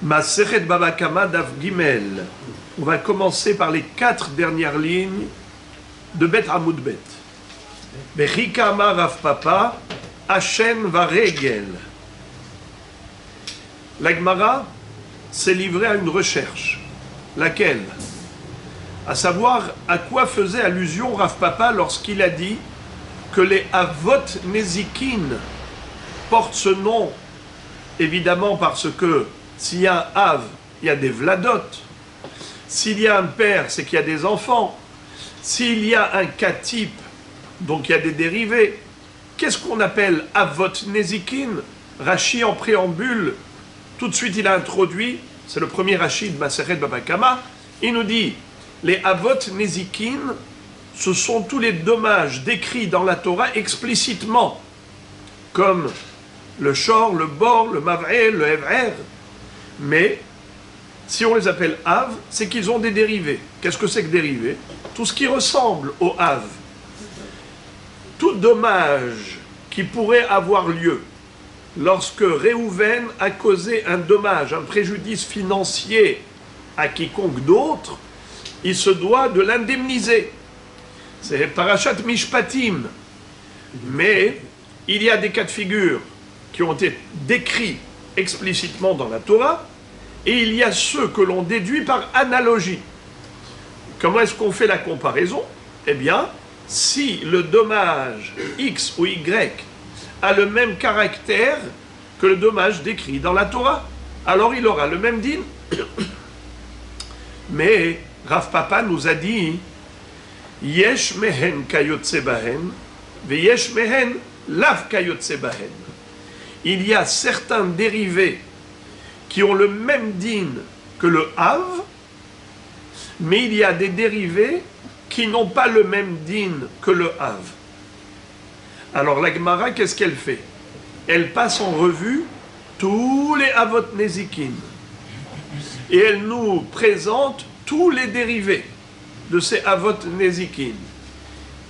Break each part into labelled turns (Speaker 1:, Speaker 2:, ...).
Speaker 1: Masechet Baba Kama Daf Gimel. On va commencer par les 4 dernières lignes de Bet Amoud Bet. Bechikama Rav Papa, Hashen Varegel. La Gemara s'est livrée à une recherche. Laquelle? À savoir à quoi faisait allusion Rav Papa lorsqu'il a dit que les Avot Nezikin portent ce nom, évidemment parce que s'il y a un Av, il y a des Vladot. S'il y a un père, c'est qu'il y a des enfants. S'il y a un Katip, donc il y a des dérivés. Qu'est-ce qu'on appelle Avot Nezikin? Rashi en préambule, tout de suite il a introduit, c'est le premier Rashi de Masechet Baba Kama, il nous dit les Avot Nezikin, ce sont tous les dommages décrits dans la Torah explicitement, comme le Shor, le Bor, le Mav'e, le Ev'er. Mais si on les appelle Av, c'est qu'ils ont des dérivés. Qu'est-ce que c'est que dérivés? Tout ce qui ressemble au Av. Tout dommage qui pourrait avoir lieu lorsque Réhouven a causé un dommage, un préjudice financier à quiconque d'autre, il se doit de l'indemniser. C'est Parashat Mishpatim. Mais il y a des cas de figure qui ont été décrits explicitement dans la Torah, et il y a ceux que l'on déduit par analogie. Comment est-ce qu'on fait la comparaison? Eh bien, si le dommage X ou Y a le même caractère que le dommage décrit dans la Torah, alors il aura le même din. Mais Rav Papa nous a dit Yesh mehen kayotse bahen, ve yesh mehen lav kayotse bahen. Il y a certains dérivés qui ont le même din que le Av, mais il y a des dérivés qui n'ont pas le même din que le Av. Alors la Gemara, qu'est-ce qu'elle fait? Elle passe en revue tous les Avot Nezikin. Et elle nous présente tous les dérivés de ces Avot Nezikin.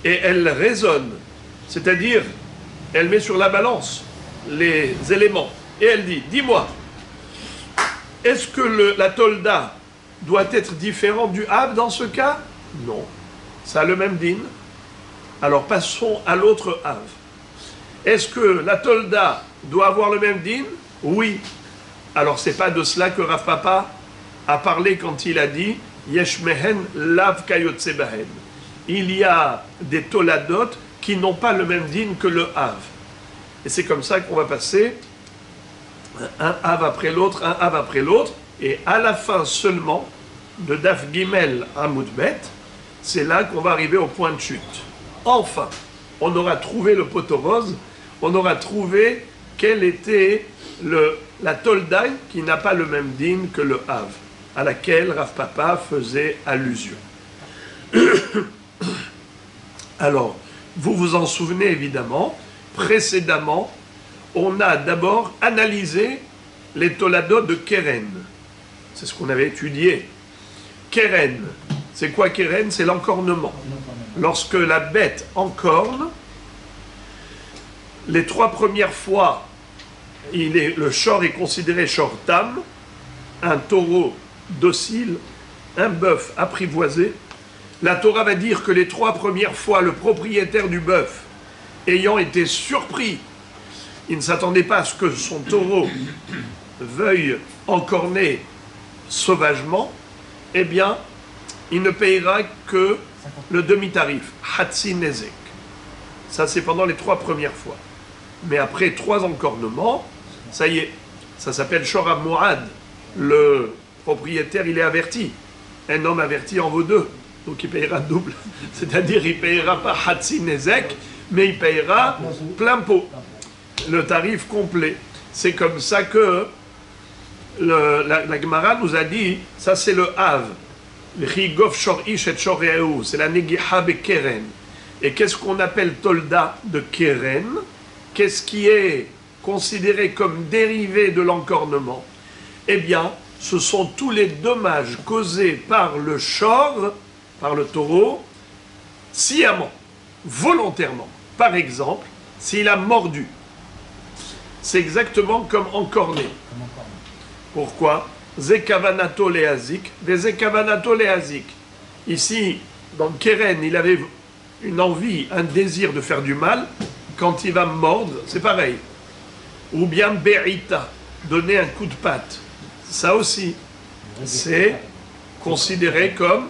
Speaker 1: Et elle raisonne, c'est-à-dire, elle met sur la balance les éléments. Et elle dit, dis-moi, est-ce que la Tolda doit être différente du Av dans ce cas? Non. Ça a le même din. Alors passons à l'autre Av. Est-ce que la Tolda doit avoir le même din? Oui. Alors c'est pas de cela que Rav Papa a parlé quand il a dit Yesh mehen lav kayotse bahen. Il y a des Toladot qui n'ont pas le même din que le Av. Et c'est comme ça qu'on va passer un Av après l'autre, un Av après l'autre, et à la fin seulement de Daf Gimel Amoud Bet, c'est là qu'on va arriver au point de chute. Enfin, on aura trouvé le poteau rose, on aura trouvé quelle était la Tolda qui n'a pas le même din que le Av, à laquelle Rav Papa faisait allusion. Alors, vous vous en souvenez évidemment, précédemment, on a d'abord analysé les Toladot de Keren. C'est ce qu'on avait étudié. Keren, c'est quoi Keren? C'est l'encornement. Lorsque la bête encorne, les 3 premières fois, le shor est considéré shor tam, un taureau docile, un bœuf apprivoisé. La Torah va dire que les 3 premières fois, le propriétaire du bœuf, ayant été surpris, il ne s'attendait pas à ce que son taureau veuille encorner sauvagement, eh bien, il ne payera que le demi-tarif, Hatsi Nezek. Ça, c'est pendant les 3 premières fois. Mais après 3 encornements, ça y est, ça s'appelle Shor Moad. Le propriétaire, il est averti. Un homme averti en vaut 2. Donc il payera double. C'est-à-dire, il ne payera pas Hatsi Nezek, mais il payera plein pot. Le tarif complet. C'est comme ça que la Gemara nous a dit, ça c'est le Av. C'est la Negiha Bekeren. Et qu'est-ce qu'on appelle Tolda de Keren? Qu'est-ce qui est considéré comme dérivé de l'encornement? Eh bien, ce sont tous les dommages causés par le shor, par le taureau, sciemment, volontairement. Par exemple, s'il a mordu, c'est exactement comme encorné. Pourquoi? Zekavanato leazik, des zekavanato leazik. Ici, dans Keren, il avait une envie, un désir de faire du mal. Quand il va mordre, c'est pareil. Ou bien berita, donner un coup de patte. Ça aussi, c'est considéré comme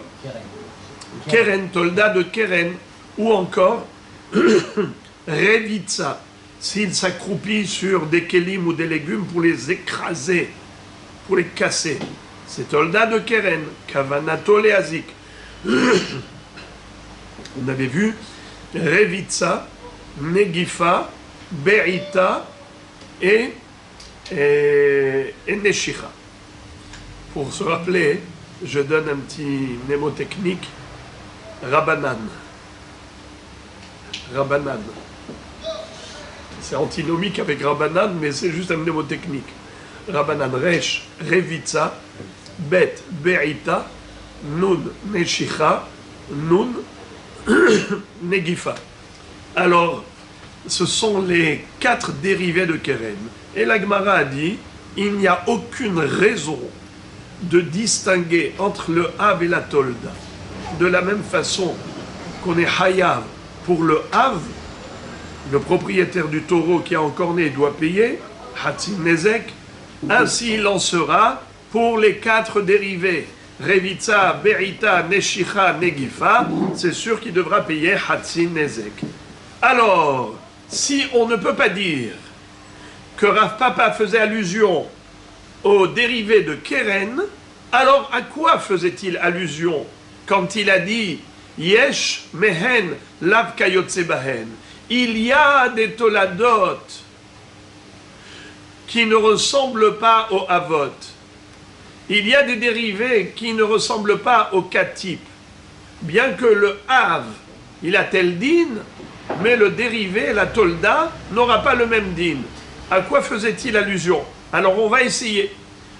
Speaker 1: Keren, tolda de Keren. Ou encore, revitsa, s'il s'accroupit sur des kelim ou des légumes pour les écraser, pour les casser. C'est tolda de Keren, kavanato leazik. On avait vu revitsa, negifa, berita et neshicha. Pour se rappeler, je donne un petit mnémotechnique. Rabbanan. Rabbanan. C'est antinomique avec Rabbanan, mais c'est juste un mnémotechnique. Rabbanan, Resh, Revitsa, Bet, Berita, Nun, Neshicha, Nun, Negifa. Alors, ce sont les 4 dérivés de Keren. Et la Gemara a dit, il n'y a aucune raison de distinguer entre le Hav et la Tolda. De la même façon qu'on est Hayav pour le Hav, le propriétaire du taureau qui a encore né doit payer, Hatzin Nezek, ainsi il en sera pour les 4 dérivés. Revitsa, Berita, Neshicha, Negifa, c'est sûr qu'il devra payer Hatzin Nezek. Alors, si on ne peut pas dire que Rav Papa faisait allusion aux dérivés de Keren, alors à quoi faisait-il allusion quand il a dit Yesh mehen lav kayotse bahen? Il y a des toladot qui ne ressemblent pas au avot. Il y a des dérivés qui ne ressemblent pas au katip. Bien que le av, il a tel din, mais le dérivé, la tolda, n'aura pas le même din. À quoi faisait-il allusion? Alors on va essayer.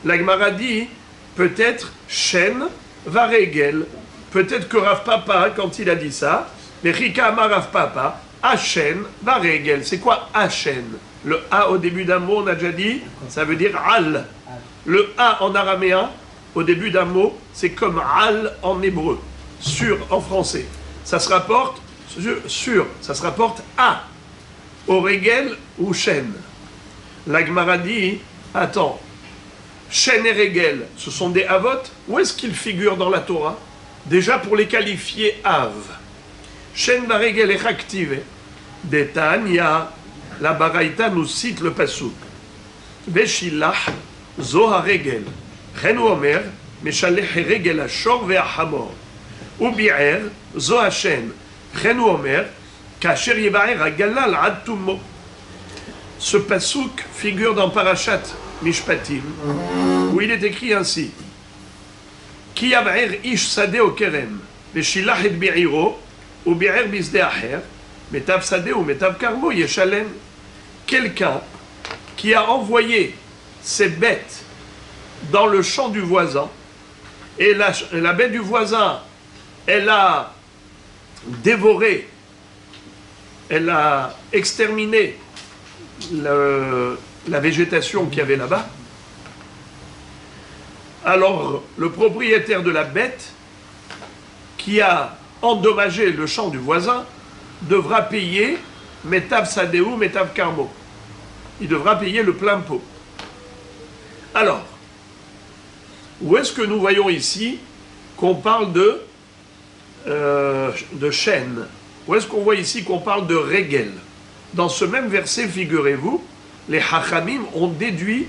Speaker 1: La Gemara dit, peut-être Shen va régel. Peut-être que Rav Papa, quand il a dit ça, mais Rika Amar Rav Papa, Hashen va régel. C'est quoi Hashen? Le A au début d'un mot, on a déjà dit, ça veut dire Al. Le A en araméen, au début d'un mot, c'est comme Al en hébreu. Sur en français. Ça se rapporte, ça se rapporte à. Au régel ou Shen. La Gemara dit, attends, Shen et régel, ce sont des avot? Où est-ce qu'ils figurent dans la Torah? Déjà pour les qualifier av. Shen va régel est activé. Detania, la Baraïta nous cite le pasuk. Veshilach, zo ha-regel. Chen omer, meshalech regel ha-shor ve-ha-hamor. Ubi'er, zo ha-shen. Chen omer, kasher yevaer ha-galal ad tummo. Ce pasuk figure dans Parashat Mishpatim, où il est écrit ainsi. Ki yavaer ish sade o kerem, veshilach et bi'iro, ou bi'er bisde acher, metav sade ou metav karmo yeshalem. Quelqu'un qui a envoyé ses bêtes dans le champ du voisin, et la bête du voisin, elle a dévoré, elle a exterminé la végétation qu'il y avait là-bas. Alors, le propriétaire de la bête, qui a endommagé le champ du voisin, devra payer Metav Sadeu, Metav Karmo. Il devra payer le plein pot. Alors, où est-ce que nous voyons ici qu'on parle de chêne? Où est-ce qu'on voit ici qu'on parle de régel? Dans ce même verset, figurez-vous, les Hachamim ont déduit,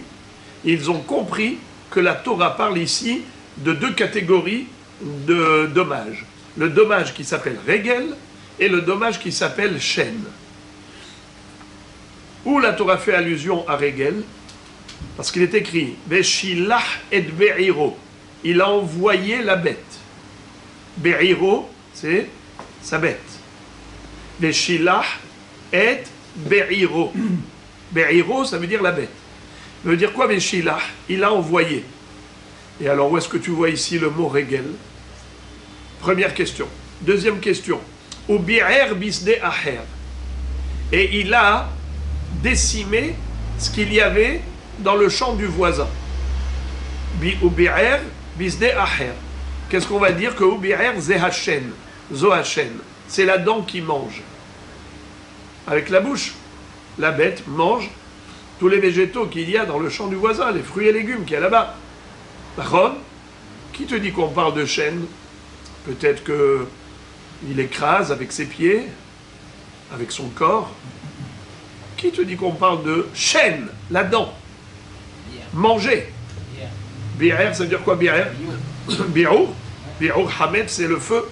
Speaker 1: ils ont compris que la Torah parle ici de 2 catégories de dommages. Le dommage qui s'appelle régel et le dommage qui s'appelle chêne. Où la Torah fait allusion à régel? Parce qu'il est écrit Veshilach et Be'iro. Il a envoyé la bête. Be'iro, c'est sa bête. Veshilach et Be'iro. Be'iro, ça veut dire la bête. Ça veut dire quoi, Veshilach? Il a envoyé. Et alors, où est-ce que tu vois ici le mot régel? Première question. Deuxième question. Ou bi'er bisde aher. Et il a décimé ce qu'il y avait dans le champ du voisin. Ubi'er bisde acher. Qu'est-ce qu'on va dire que Ubi'er ze hachen, zo hachen. C'est la dent qui mange. Avec la bouche. La bête mange tous les végétaux qu'il y a dans le champ du voisin, les fruits et légumes qu'il y a là-bas. D'accord? Qui te dit qu'on parle de chêne? Peut-être qu'il écrase avec ses pieds, avec son corps. Qui te dit qu'on parle de chêne, la dent? Manger. Bi'er, ça veut dire quoi bi'er? Bi'our. Bi'our hamed, c'est le feu.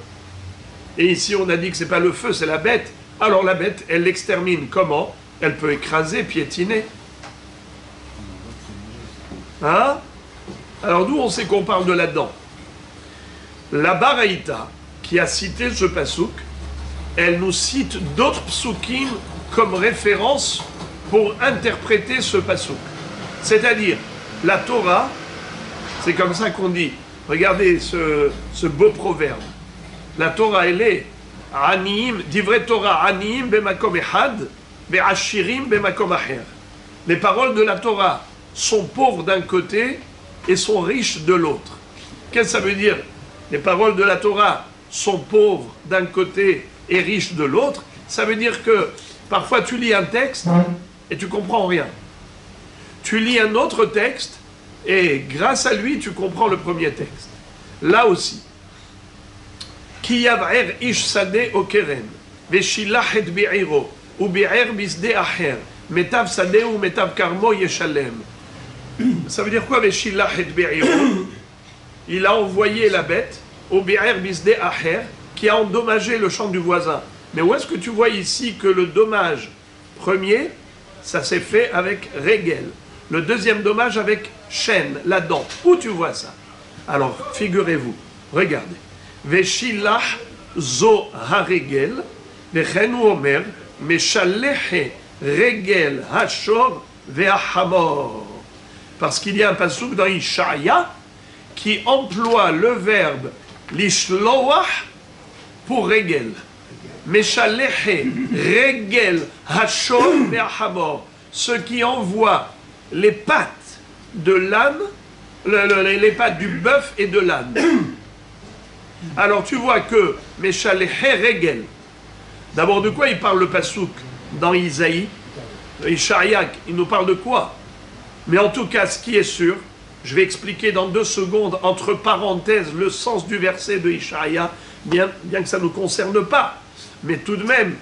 Speaker 1: Et ici, on a dit que c'est pas le feu, c'est la bête. Alors la bête, elle l'extermine. Comment? Elle peut écraser, piétiner. Hein? Alors d'où on sait qu'on parle de la dent? La Baraïta, qui a cité ce pasouk, elle nous cite d'autres psukim comme référence pour interpréter ce pasouk. C'est-à-dire, la Torah, c'est comme ça qu'on dit. Regardez ce beau proverbe. La Torah, elle est Aniim, divrei Torah, Aniim bemakom echad, be'ashirim bemakom acher. Les paroles de la Torah sont pauvres d'un côté et sont riches de l'autre. Qu'est-ce que ça veut dire? Les paroles de la Torah sont pauvres d'un côté et riches de l'autre. Ça veut dire que parfois tu lis un texte et tu comprends rien. Tu lis un autre texte et grâce à lui tu comprends le premier texte. Là aussi. Ki yav'er ish sadeh o keren, ve'shilach et bi'iro, ou bi'er bisde acher, metav sadeh ou metav karmo yeshalem. Ça veut dire quoi, ve'shilach et bi'iro? Il a envoyé la bête au bi'er bisde acher, qui a endommagé le champ du voisin. Mais où est-ce que tu vois ici que le dommage premier, ça s'est fait avec régel. Le deuxième dommage avec chêne, la dent. Où tu vois ça? Alors, figurez-vous, regardez. Veshilach zo haregel, vechenu omer, meshaleche regel hashor ve'ahamor. Parce qu'il y a un pasouk dans Ishaïa qui emploie le verbe lishloach pour regel. Meshaleche regel hashor ve'ahamor. Ce qui envoie les pattes de l'âne, les pattes du bœuf et de l'âne. Alors tu vois que Meshaleche regel. D'abord de quoi il parle le pasouk dans Isaïe? Ishaïa, il nous parle de quoi? Mais en tout cas, ce qui est sûr, je vais expliquer dans 2 secondes, entre parenthèses, le sens du verset de Ishaïa, bien que ça ne nous concerne pas. Mais tout de même,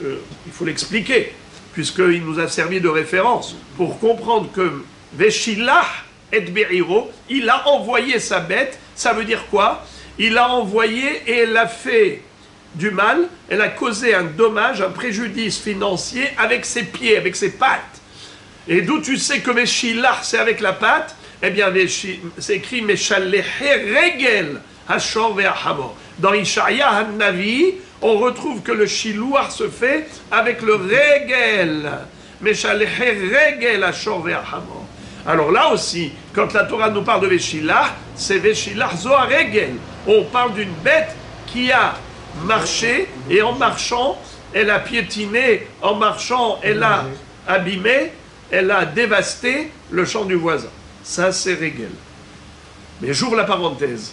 Speaker 1: il faut l'expliquer, puisqu'il nous a servi de référence, pour comprendre que Veshilach et Be'iro, il a envoyé sa bête. Ça veut dire quoi? Il a envoyé et elle a fait du mal, elle a causé un dommage, un préjudice financier avec ses pieds, avec ses pattes. Et d'où tu sais que Veshilach, c'est avec la patte? Eh bien, c'est écrit Meshaleche regel hashor ve'ahamor. Dans Ishaïa Han-Navi, on retrouve que le shilouar se fait avec le regel. Meshaleche regel hashor ve'ahamor. Alors là aussi, quand la Torah nous parle de Veshilach, c'est Veshilach zo regel. On parle d'une bête qui a marché, et en marchant, elle a piétiné, en marchant, elle a abîmé, elle a dévasté le champ du voisin. Ça, c'est regel. Mais j'ouvre la parenthèse.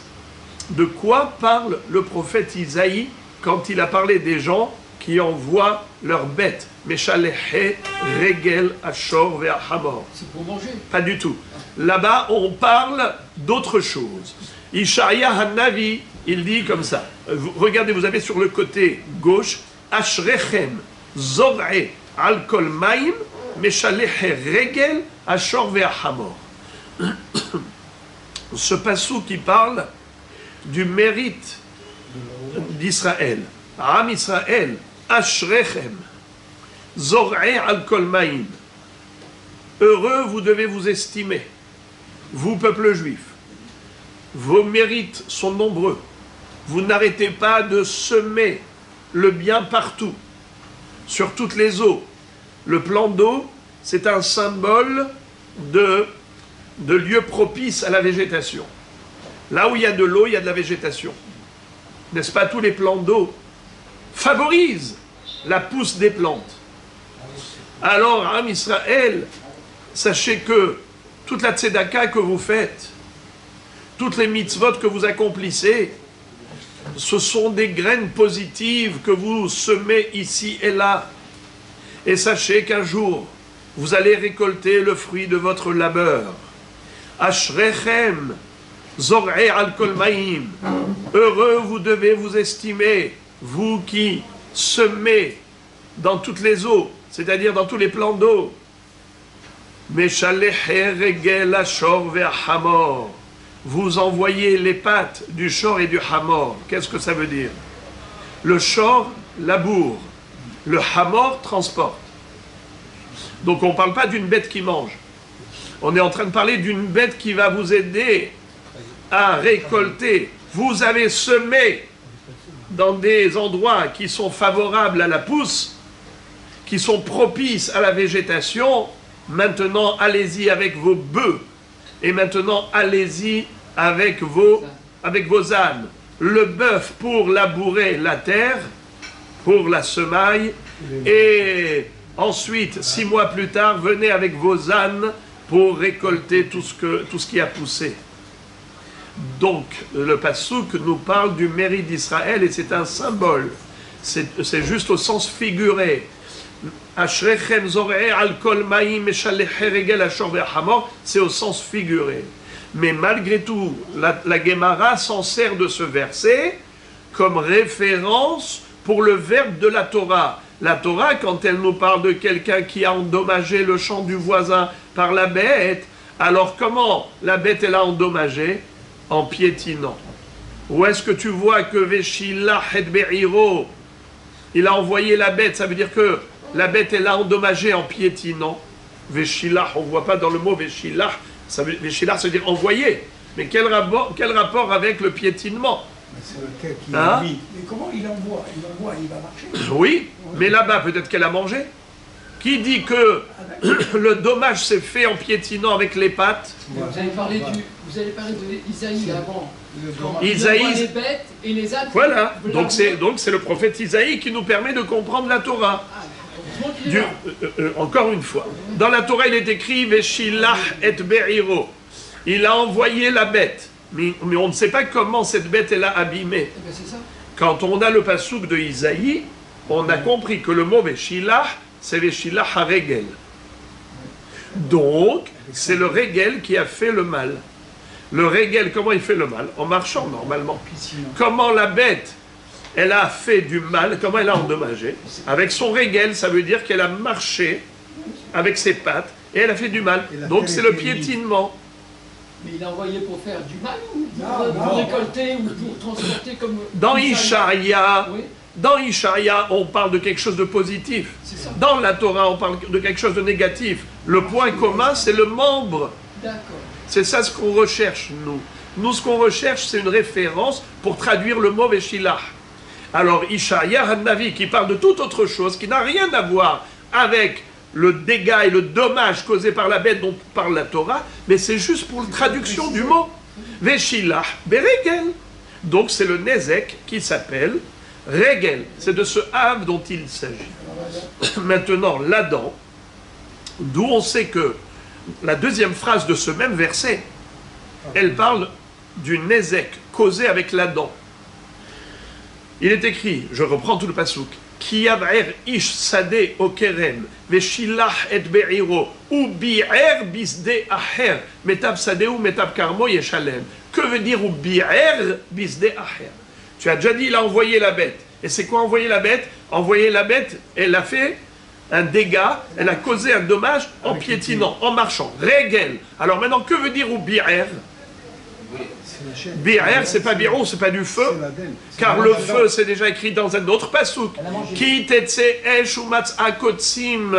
Speaker 1: De quoi parle le prophète Isaïe quand il a parlé des gens qui envoient leurs bêtes? Meshaleche regel hashor ve'ahamor.
Speaker 2: C'est pour manger.
Speaker 1: Pas du tout. Là-bas, on parle d'autre chose. Ishaïa Han-Navi, il dit comme ça. Regardez, vous avez sur le côté gauche, Ashrechem zor'e al kol maim, meshaleche regel hashor ve'ahamor. Ce passou qui parle du mérite d'Israël. Am Israël, Ashrechem zor'e al kol maim. Heureux, vous devez vous estimer, vous, peuple juif. Vos mérites sont nombreux. Vous n'arrêtez pas de semer le bien partout, sur toutes les eaux. Le plan d'eau, c'est un symbole de lieu propice à la végétation. Là où il y a de l'eau, il y a de la végétation. N'est-ce pas? Tous les plans d'eau favorisent la pousse des plantes. Alors, Am Israël, sachez que toute la tzedaka que vous faites, toutes les mitzvot que vous accomplissez, ce sont des graines positives que vous semez ici et là. Et sachez qu'un jour, vous allez récolter le fruit de votre labeur. Ashrechem, zor'e al kol maïm. Heureux vous devez vous estimer, vous qui semez dans toutes les eaux, c'est-à-dire dans tous les plans d'eau. Meshaleche regel ashor ve'hamor. Vous envoyez les pattes du shor et du hamor. Qu'est-ce que ça veut dire? Le shor laboure, le hamor transporte. Donc on ne parle pas d'une bête qui mange. On est en train de parler d'une bête qui va vous aider à récolter. Vous avez semé dans des endroits qui sont favorables à la pousse, qui sont propices à la végétation. Maintenant, allez-y avec vos bœufs. Et maintenant, allez-y avec vos ânes. Le bœuf pour labourer la terre, pour la semaille. Et ensuite, 6 mois plus tard, venez avec vos ânes pour récolter tout ce qui a poussé. Donc, le passouk nous parle du mérite d'Israël et c'est un symbole. C'est juste au sens figuré. C'est au sens figuré. Mais malgré tout, la Gemara s'en sert de ce verset comme référence pour le verbe de la Torah. La Torah, quand elle nous parle de quelqu'un qui a endommagé le champ du voisin par la bête, alors comment la bête elle a endommagé? En piétinant. Où est-ce que tu vois que Veshilach et Be'iro, il a envoyé la bête? Ça veut dire que la bête elle a endommagé en piétinant. Veshilach, on ne voit pas dans le mot Veshilach. Veshilach, ça veut dire envoyer. Mais quel rapport avec le piétinement?
Speaker 2: C'est le tel qui
Speaker 1: hein?
Speaker 2: Mais comment il envoie? Il va marcher.
Speaker 1: Oui, mais là-bas, peut-être qu'elle a mangé. Qui dit que le dommage s'est fait en piétinant avec les pattes?
Speaker 3: Vous avez parlé d'Isaïe avant.
Speaker 1: Isaïe,
Speaker 3: les bêtes et les ânes.
Speaker 1: voilà, donc c'est le prophète Isaïe qui nous permet de comprendre la Torah. Encore une fois, dans la Torah il est écrit Veshilach et Be'iro. Il a envoyé la bête, mais on ne sait pas comment cette bête elle a abîmé.
Speaker 3: Eh ben, c'est ça.
Speaker 1: Quand on a le passouk de Isaïe, on a compris que le mot Veshilach, c'est Veshilach HaRegel. Donc, c'est le Regel qui a fait le mal. Le Regel, comment il fait le mal? En marchant normalement. Comment la bête, elle a fait du mal, comment elle a endommagé? Avec son Regel, ça veut dire qu'elle a marché avec ses pattes et elle a fait du mal. Donc c'est le piétinement.
Speaker 3: Mais il a envoyé pour faire du mal ou pour récolter ou pour transporter comme...
Speaker 1: Dans Ishaïa,
Speaker 3: oui.
Speaker 1: Dans Ishaïa, on parle de quelque chose de positif. Dans la Torah, on parle de quelque chose de négatif. Le point commun, c'est le membre.
Speaker 3: D'accord.
Speaker 1: C'est ça ce qu'on recherche, nous. Nous, ce qu'on recherche, c'est une référence pour traduire le mot Veshilach. Alors, Ishaïa Hannavi, qui parle de toute autre chose, qui n'a rien à voir avec le dégât et le dommage causé par la bête dont parle la Torah, mais c'est juste pour la traduction du mot Veshilach Beregel. Donc, c'est le Nezek qui s'appelle Regel. C'est de ce Hav dont il s'agit. Maintenant, l'Adam, d'où on sait que la deuxième phrase de ce même verset, elle parle du Nezek causé avec l'Adam. Il est écrit, je reprends tout le pasouk, Ki yav'er ish sadeh o kerem, veshilach et be'iro, ou bi'er bisde aher, metab sadeh ou metab karmo yeshalem. Que veut dire ou bi'er bisde aher? Tu as déjà dit, il a envoyé la bête. Et c'est quoi envoyer la bête? Envoyer la bête, elle a fait un dégât, elle a causé un dommage en piétinant, en marchant. Regel. Alors maintenant, que veut dire ou bi'er? Bi'er, c'est pas bi'ou, c'est pas du feu, car le feu, c'est déjà écrit dans un autre pasouk. Ki tetse esh u matz'a kotsim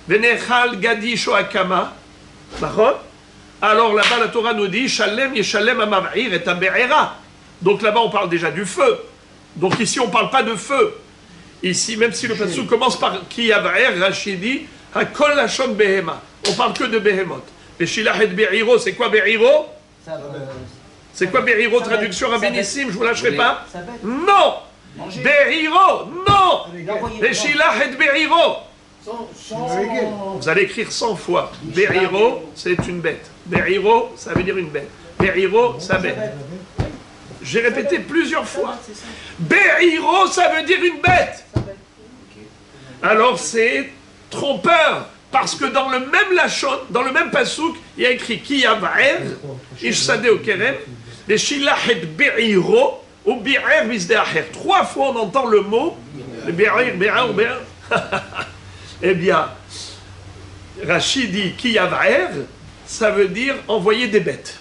Speaker 1: venechal gadish o akama. Alors là-bas, la Torah nous dit Shalem yeshalem amav'ir et abe'era. Donc là-bas, on parle déjà du feu. Donc ici, on ne parle pas de feu. Ici, même si le pasouk commence par Ki yav'er, Rachidi, hakol lashon behema. On parle que de behemoth. Veshilach et be'iro, c'est quoi be'iro? C'est quoi Be'iro, traduction rabbinissime, je ne vous lâcherai pas? Non! Be'iro, non! Veshilach et Be'iro. Vous allez écrire 100 fois. Be'iro, c'est une bête. Be'iro, ça veut dire une bête. Be'iro, sa bête. J'ai répété plusieurs fois. Be'iro, ça veut dire une bête. Alors c'est trompeur. Parce que dans le même lachon, dans le même pasouk, il y a écrit Ki yav'er, ishsadeh au kerem, et shilachet be'iro, ou bi'er bisde'acher. 3 fois on entend le mot, be'er, be'er, be'er. Eh bien, Rashi dit Ki yav'er, ça veut dire envoyer des bêtes.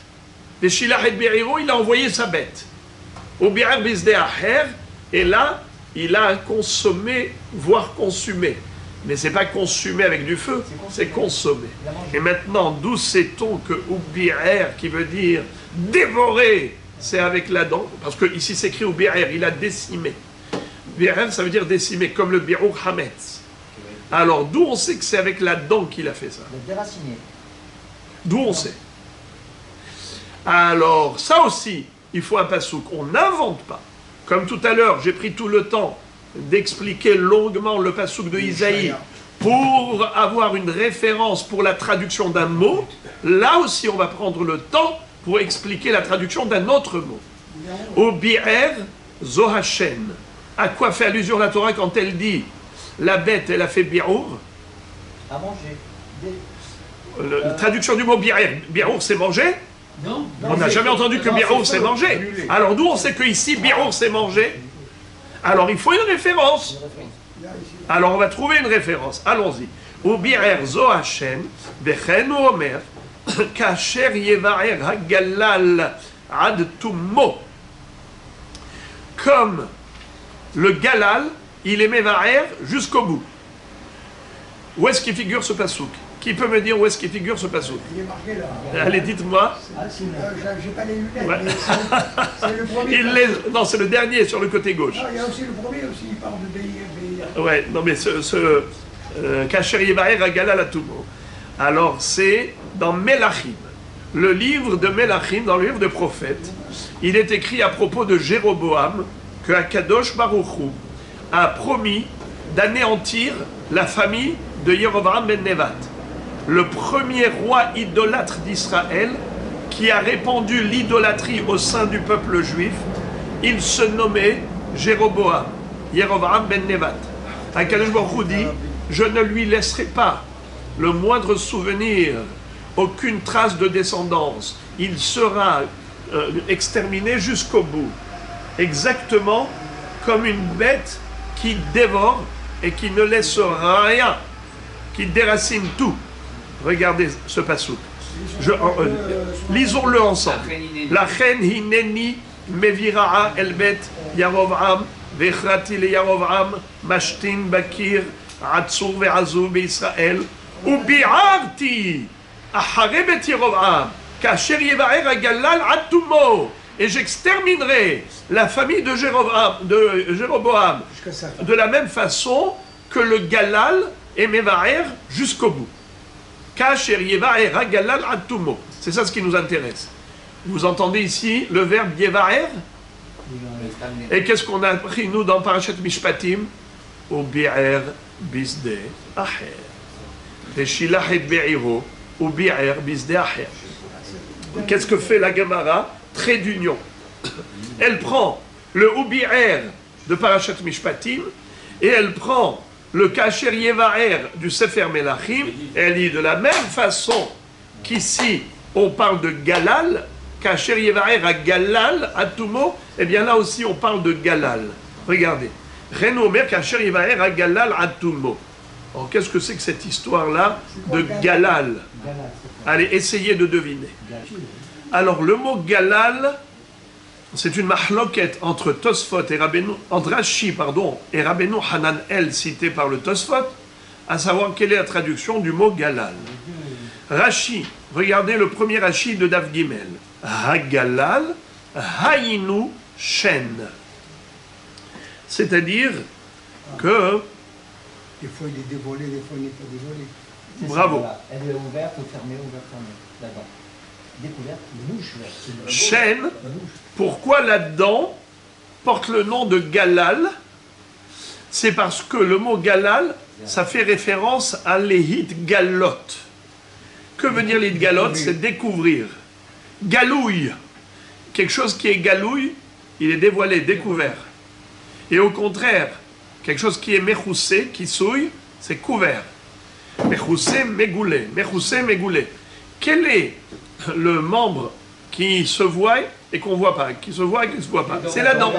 Speaker 1: Et shilachet be'iro, il a envoyé sa bête. Ou bi'er bisde'acher, et là, il a consommé, voire consumé. Mais c'est pas consumé avec du feu, c'est consommé. Et maintenant, d'où sait-on que Oubi'er, qui veut dire dévorer, c'est avec la dent? Parce que ici c'est écrit Oubi'er, il a décimé. Bi'er, ça veut dire décimé, comme le Bi'ur Hametz. Alors, d'où on sait que c'est avec la dent qu'il a fait ça? D'où on sait? Alors, ça aussi, il faut un pasouk. On n'invente pas. Comme tout à l'heure, j'ai pris tout le temps d'expliquer longuement le pasouk de Isaïe pour avoir une référence pour la traduction d'un mot. Là aussi, on va prendre le temps pour expliquer la traduction d'un autre mot. Au bi'er zohachen. À quoi fait allusion la Torah quand elle dit la bête, elle a fait bi'ur?
Speaker 4: À manger.
Speaker 1: La traduction du mot bi'er, bi'ur c'est manger?
Speaker 3: Non.
Speaker 1: On n'a jamais entendu que bi'ur c'est manger. Alors d'où on sait que ici bi'ur c'est manger? Alors il faut une référence. Alors on va trouver une référence. Allons-y. Ou bi'er zo Hashem, bechen ou omer, kasher yevaer hagalal ad tumo. Comme le galal, il est mevaer jusqu'au bout. Où est-ce qu'il figure ce pasouk? Qui peut me dire où est-ce qu'il figure ce pasouk?
Speaker 2: Il est marqué là.
Speaker 1: Allez, dites-moi.
Speaker 2: J'ai pas les lunettes,
Speaker 1: Ouais.
Speaker 2: mais c'est le premier.
Speaker 1: Non, c'est le dernier sur le côté gauche.
Speaker 2: Ah, il y a aussi le premier aussi, il parle de Beir.
Speaker 1: Ouais, non mais Kasher Yevaer Agala Latumo. Alors c'est dans Melachim, le livre de Melachim, dans le livre des prophètes, il est écrit à propos de Jéroboam que Akadosh Baruch Hu a promis d'anéantir la famille de Yeroboam ben Nevat, le premier roi idolâtre d'Israël qui a répandu l'idolâtrie au sein du peuple juif. Il se nommait Jéroboam, Yeroboam ben Nevat. Akadosh Baruch Hu dit, je ne lui laisserai pas le moindre souvenir, aucune trace de descendance. Il sera exterminé jusqu'au bout. Exactement comme une bête qui dévore et qui ne laisse rien, qui déracine tout. Regardez ce passouk. Lisons-le ensemble. La reine hineni mevira'a elbet Yarovam vechrati le Yarovam mashtin bakir atzur ve'azur be'Israël ubi'arti achare bet Yarovam kasher yevaer agalal atumo. Et j'exterminerai la famille de Jéroboam de la même façon que le Galal et Mevaer jusqu'au bout. Kasher Yevaer Galal Atumo. C'est ça ce qui nous intéresse. Vous entendez ici le verbe Yevaer? Et qu'est-ce qu'on a appris nous dans Parashat Mishpatim? Ou bi'er bisde acher. Veshilachet be'iro ou bi'er bisde acher. Qu'est-ce que fait la Gemara? Trait d'union. Elle prend le Ubi'er de Parashat Mishpatim et elle prend le Kasher Yevaer du Sefer Melachim et elle dit de la même façon qu'ici on parle de Galal, Kasher Yevaer à Galal, à Tumo, et bien là aussi on parle de Galal. Regardez. Renomer Kasher Yevaer à Galal, à Tumo. Alors qu'est-ce que c'est que cette histoire-là de Galal? Allez, essayez de deviner. Alors, le mot Galal, c'est une mahloket entre Tosfot et Rabbeinu, entre Rashi, et Rabbeinu Hanan El, cité par le Tosfot, à savoir quelle est la traduction du mot Galal. Rashi, regardez le premier Rashi de Daf Gimel. Ha-Galal, Haïnu Shen. C'est-à-dire que...
Speaker 2: Des fois il est dévoilé, des fois il n'est pas dévoilé.
Speaker 1: Bravo.
Speaker 4: Voilà. Elle est ouverte ou fermée, là-bas. Découverte, bouche verte.
Speaker 1: Chêne, pourquoi là-dedans porte le nom de Galal? C'est parce que le mot Galal, ça fait référence à l'Ehit Galot. Que veut dire l'Ehit Galot? C'est découvrir. Galouille. Quelque chose qui est galouille, il est dévoilé, découvert. Et au contraire, quelque chose qui est mechoussé, qui souille, c'est couvert. Mechoussé, mégoulé. Mechoussé, mégoulé. Quel est le membre qui se voit et qu'on ne voit pas, qui se voit et qui ne se voit pas? C'est la dent.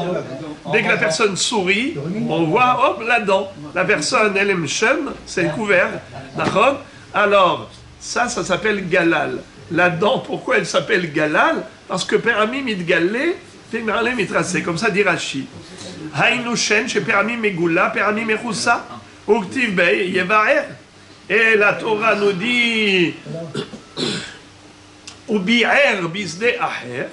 Speaker 1: Dès que la personne sourit, on voit, hop, la dent. La personne, elle est mchem, c'est couvert. D'accord? Alors, ça s'appelle galal. La dent, pourquoi elle s'appelle galal? Parce que Péramim mitgalé, Péramim mitracé, comme ça dit Rashi. Haïnou shen, chez Péramim megoula, Péramim mechoussa, uktiv bey, yevaer. Et la Torah nous dit, ou bi'er bisde aher,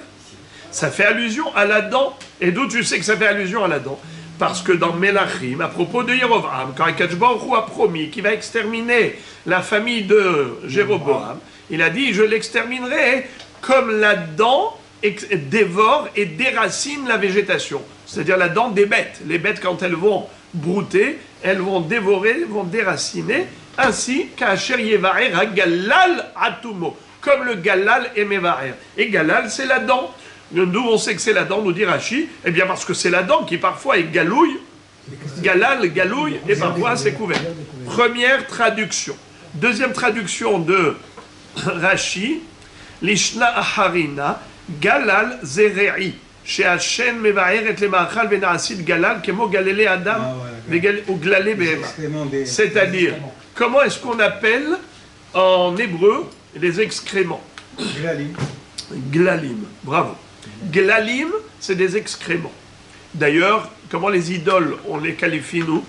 Speaker 1: ça fait allusion à la dent. Et d'où tu sais que ça fait allusion à la dent? Parce que dans Melachim, à propos de Yerovam, quand Akadosh Baruch Hu a promis qu'il va exterminer la famille de Jéroboam, il a dit, je l'exterminerai comme la dent dévore et déracine la végétation. C'est-à-dire la dent des bêtes. Les bêtes, quand elles vont brouter, elles vont dévorer, vont déraciner, ainsi qu'Asher Yevarer HaGalal Atumo, comme le Galal et Mevarer. Et Galal, c'est la dent. D'où on sait que c'est la dent, nous dit Rashi? Eh bien parce que c'est la dent qui parfois est galouille, Galal, galouille, et parfois c'est couvert. Première traduction. Deuxième traduction de Rashi, Lishna Aharina, Galal Zerei, chez Hashem Mevaer et le Machal Benaasid Galal, Kemo Galele Adam, ou Glalé Behema. C'est-à-dire, comment est-ce qu'on appelle en hébreu les excréments?
Speaker 2: Glalim.
Speaker 1: Glalim, bravo. Glalim, c'est des excréments. D'ailleurs, comment les idoles, on les qualifie, nous?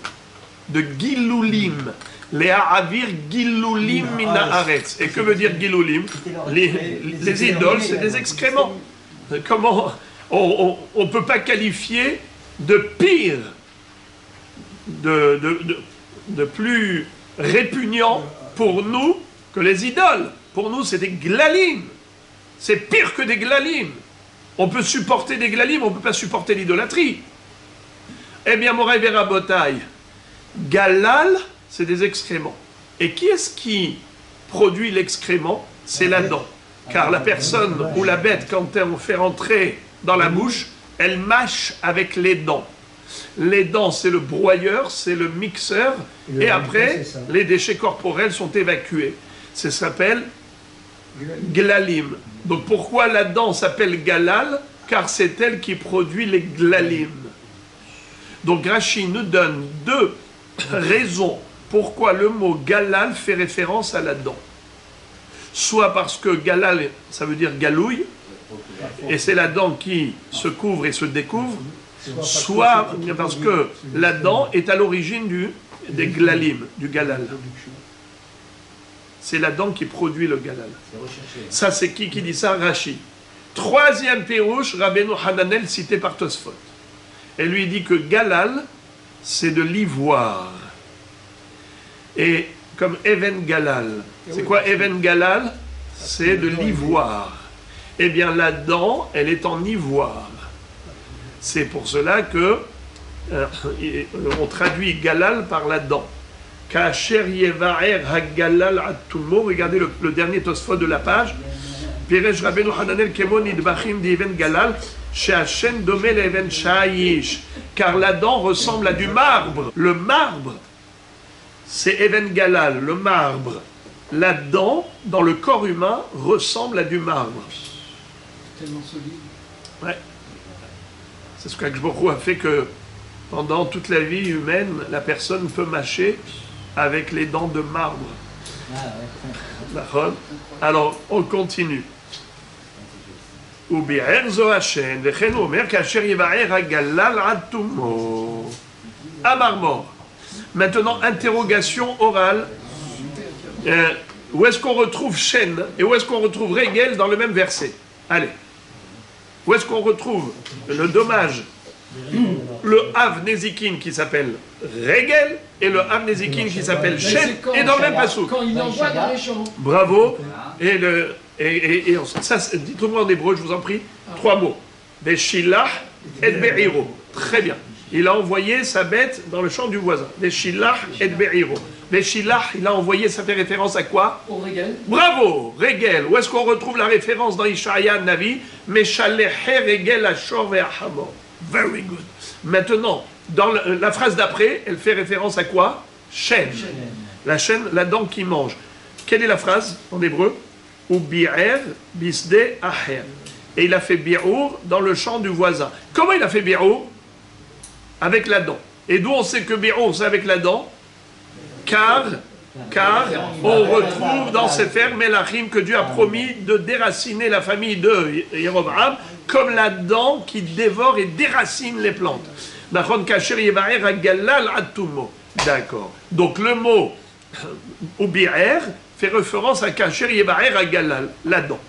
Speaker 1: De Gilulim. Les Ha'avir Gilulim mina Haaretz. Et que veut dire Gilulim? Les idoles, c'est des excréments. Comment on ne peut pas qualifier de pire, de plus répugnant pour nous que les idoles. Pour nous, c'est des glalim. C'est pire que des glalim. On peut supporter des glalim, on ne peut pas supporter l'idolâtrie. Eh bien, Moray Verabotai, galal, c'est des excréments. Et qui est-ce qui produit l'excrément? C'est la dent. Car la personne ou la bête, quand on fait rentrer dans la bouche, elle mâche avec les dents. Les dents, c'est le broyeur, c'est le mixeur, et après, les déchets corporels sont évacués. Ça s'appelle glalim. Donc pourquoi la dent s'appelle galal? Car c'est elle qui produit les glalim. Donc Rashi nous donne deux raisons pourquoi le mot galal fait référence à la dent. Soit parce que galal, ça veut dire galouille, et c'est la dent qui se couvre et se découvre, soit parce que la dent est à l'origine des glalim, du galal. C'est la dent qui produit le galal. Ça, c'est qui dit ça? Rashi. Troisième pérouche, Rabbeinu Hananel, cité par Tosfot. Elle lui dit que galal, c'est de l'ivoire. Et comme Even Galal. C'est quoi Even Galal? C'est de l'ivoire. Eh bien, la dent, elle est en ivoire. C'est pour cela que on traduit Galal par la dent. Kacher Yevaer Hagalal Atumo. Regardez le dernier Tosfot de la page. Piresh Rabbeinu Hananel Kemon Idbachim d'Even Galal. Shehachen Domel Even Shaish. Car la dent ressemble à du marbre. Le marbre, c'est Even Galal, le marbre. La dent, dans le corps humain, ressemble à du marbre.
Speaker 3: Tellement solide.
Speaker 1: Ouais. C'est ce qu'Akadosh Baruch Hu a fait que pendant toute la vie humaine, la personne peut mâcher avec les dents de marbre. D'accord? Alors, on continue. Maintenant, interrogation orale. Où est-ce qu'on retrouve Shen et où est-ce qu'on retrouve Regel dans le même verset? Allez. Où est-ce qu'on retrouve le dommage? Le Av Nezikin qui s'appelle Regel et le Av Nezikin qui s'appelle Shen et dans le même passage.
Speaker 3: Quand il envoie dans les champs.
Speaker 1: Bravo. Et ça, dites-moi en hébreu, je vous en prie, 3 mots. Beshilach et Be'iro. Très bien. Il a envoyé sa bête dans le champ du voisin. Beshilach et Be'iro. Veshilach, il a envoyé, ça fait référence à quoi?
Speaker 3: Au Régel.
Speaker 1: Bravo, Régel. Où est-ce qu'on retrouve la référence dans Ishaïa Navi? Meshalehe Régel Ashor ve'Hamor. Very good. Maintenant, dans la phrase d'après, elle fait référence à quoi? Chaîne. La chaîne, la dent qui mange. Quelle est la phrase en hébreu? Ou bi'er bisde aher. Et il a fait bi'our dans le champ du voisin. Comment il a fait bi'our? Avec la dent. Et d'où on sait que bi'our c'est avec la dent? Car on retrouve dans Sefer Melachim que Dieu a promis de déraciner la famille de Jéroboam comme la dent qui dévore et déracine les plantes. D'accord. Donc le mot Ubi'er fait référence à Kasher Yebaer Agalal, la dent.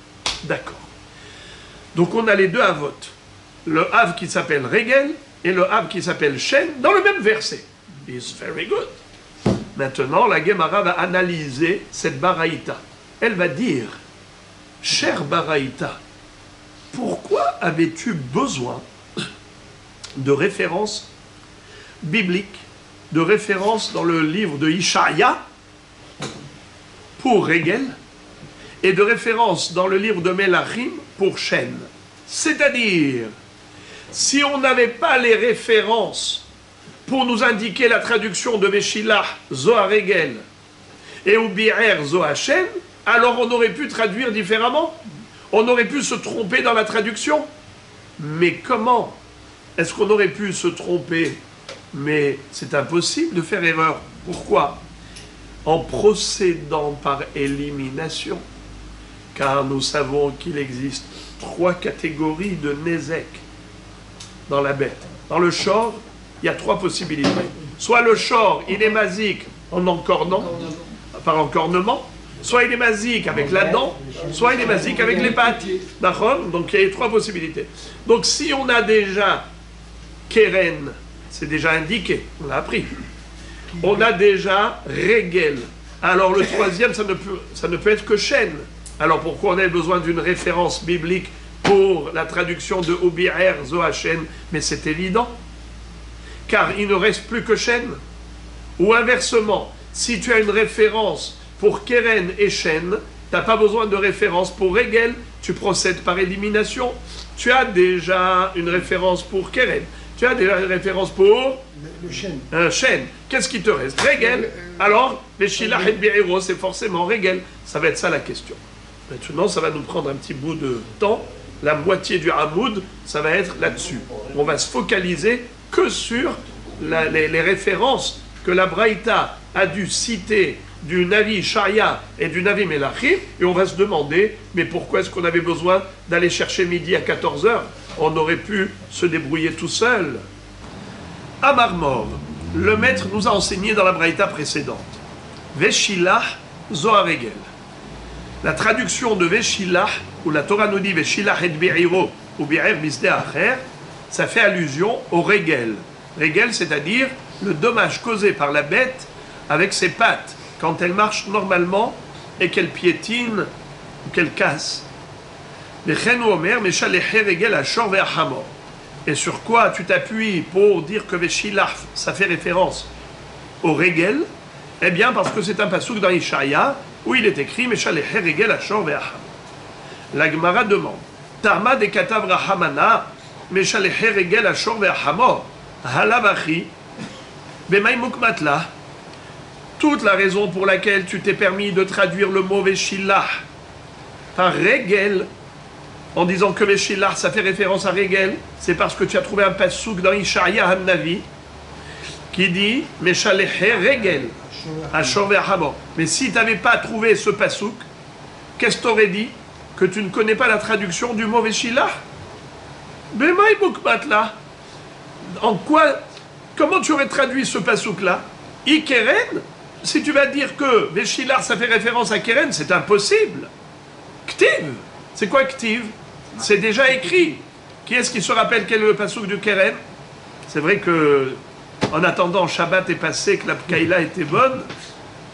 Speaker 1: D'accord. Donc on a les deux avot. Le Hav qui s'appelle Régel et le Hav qui s'appelle Shen dans le même verset. It's very good. Maintenant, la Gemara va analyser cette baraïta. Elle va dire, cher baraïta, pourquoi avais-tu besoin de références bibliques, de références dans le livre de Ishaïa pour Régel et de références dans le livre de Melachim pour Shen? C'est-à-dire, si on n'avait pas les références pour nous indiquer la traduction de Veshilach Zohar Régel et Ubi'er Zohar Shen, alors on aurait pu traduire différemment. On aurait pu se tromper dans la traduction. Mais comment est-ce qu'on aurait pu se tromper? Mais c'est impossible de faire erreur. Pourquoi? En procédant par élimination. Car nous savons qu'il existe 3 catégories de Nézek dans la bête. Dans le shor, il y a 3 possibilités. Soit le shor, il est masique en encornant, par encornement, soit il est masique avec la dent, soit il est masique avec les pattes. D'accord? Donc il y a 3 possibilités. Donc si on a déjà Keren, c'est déjà indiqué, on l'a appris. On a déjà Régel. Alors le troisième, ça ne peut être que Shen. Alors pourquoi on a besoin d'une référence biblique pour la traduction de Ubi'er Zohar Shen? Mais c'est évident. Car il ne reste plus que Shen. Ou inversement, si tu as une référence pour Keren et Shen, tu n'as pas besoin de référence pour Régel, tu procèdes par élimination. Tu as déjà une référence pour Keren, tu as déjà une référence pour
Speaker 2: le Shen.
Speaker 1: Un Shen. Qu'est-ce qui te reste? Régel. Alors, Veshilach et Bi'ero, c'est forcément Régel. Ça va être ça la question. Maintenant, ça va nous prendre un petit bout de temps. La moitié du Hamoud, ça va être là-dessus. On va se focaliser que sur les références que la Braïta a dû citer du Navi Sharia et du Navi Melachim, et on va se demander, mais pourquoi est-ce qu'on avait besoin d'aller chercher midi à 14h? On aurait pu se débrouiller tout seul. À Marmor, le maître nous a enseigné dans la Braïta précédente, Veshilach Zohar Régel. La traduction de Veshilach, où la Torah nous dit Veshilach et Bi'iro ou Bi'er Bisde Acher, ça fait allusion au Régel. Régel, c'est-à-dire le dommage causé par la bête avec ses pattes, quand elle marche normalement et qu'elle piétine ou qu'elle casse. Et sur quoi tu t'appuies pour dire que Veshilach, ça fait référence au Régel? Eh bien, parce que c'est un passouk dans Ishaïa où il est écrit Meshaleche Régel Ashor ve'Hamor. La Gemara demande Tarma de Katav Rahamana Meshaleche Régel Ashor ve'Hamor Halavachi B'may Mukmatla. Toute la raison pour laquelle tu t'es permis de traduire le mot Veshilach par Régel, en disant que Veshilach ça fait référence à Régel, c'est parce que tu as trouvé un passouk dans Ishaïa Hannavi qui dit Meshaleche Régel Ashor ve'Hamor. Mais si tu n'avais pas trouvé ce passouk, qu'est-ce que tu aurais dit? Que tu ne connais pas la traduction du mot Veshilach? B'may Mukmatla. En quoi? Comment tu aurais traduit ce passouk-là? Ikeren? Si tu vas dire que Veshilach ça fait référence à Keren, c'est impossible. Ktiv. C'est quoi Ktiv? C'est déjà écrit. Qui est-ce qui se rappelle quel est le passouk du Keren? C'est vrai que, en attendant, Shabbat est passé, que la Pkaïla était bonne,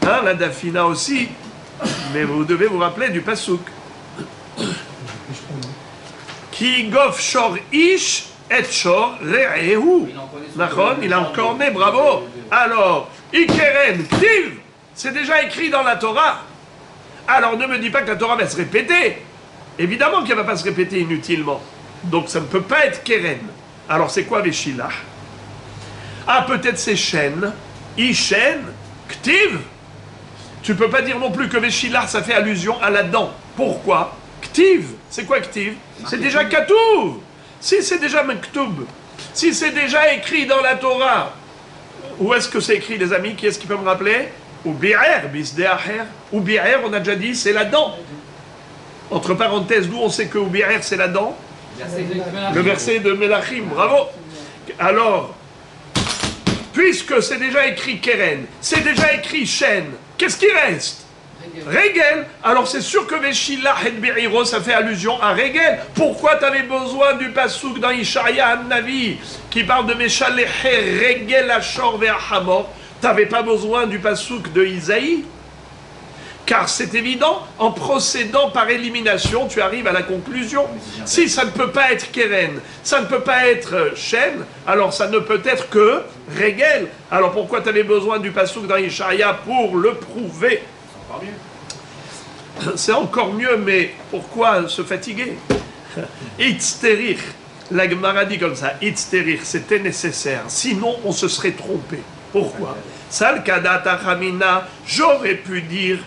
Speaker 1: hein, la Dafina aussi, mais vous devez vous rappeler du passouk. Ki gof shor ish et shor re'ehu. Il a encore né, bravo. Alors, Ikeren, Ktiv, c'est déjà écrit dans la Torah. Alors ne me dis pas que la Torah va se répéter. Évidemment qu'elle ne va pas se répéter inutilement. Donc ça ne peut pas être Keren. Alors c'est quoi Veshilach? Ah, peut-être c'est Shen, Ishen, Ktiv. Tu peux pas dire non plus que Veshilach ça fait allusion à la dent. Pourquoi? Ktiv. C'est quoi Ktiv? C'est déjà Katouv. Si c'est déjà Mektoub, si c'est déjà écrit dans la Torah, où est-ce que c'est écrit, les amis? Qui est-ce qui peut me rappeler? Ou Bi'er, Bisdeacher. Ou Bi'er, on a déjà dit, c'est la dent. Entre parenthèses, d'où on sait que Bi'er, c'est la dent? Le verset de Melachim, bravo. Alors, puisque c'est déjà écrit Keren, c'est déjà écrit Shen, qu'est-ce qui reste? Regel. Alors c'est sûr que Veshilach et Be'iro, ça fait allusion à Regel. Pourquoi tu avais besoin du pasouk dans Ishaïa An-Navi qui parle de Meshaleche Regel Ashor Ve'Hamor? Tu n'avais pas besoin du pasouk de Isaïe? Car c'est évident, en procédant par élimination, tu arrives à la conclusion. Si ça ne peut pas être Keren, ça ne peut pas être Shen, alors ça ne peut être que Regel. Alors pourquoi tu avais besoin du pasouk dans Ishaïa pour le prouver? C'est encore mieux, mais pourquoi se fatiguer? Itzterich, la Gemara dit comme ça, Itzterich, c'était nécessaire, sinon on se serait trompé. Pourquoi? Salkadat Achamina, j'aurais pu dire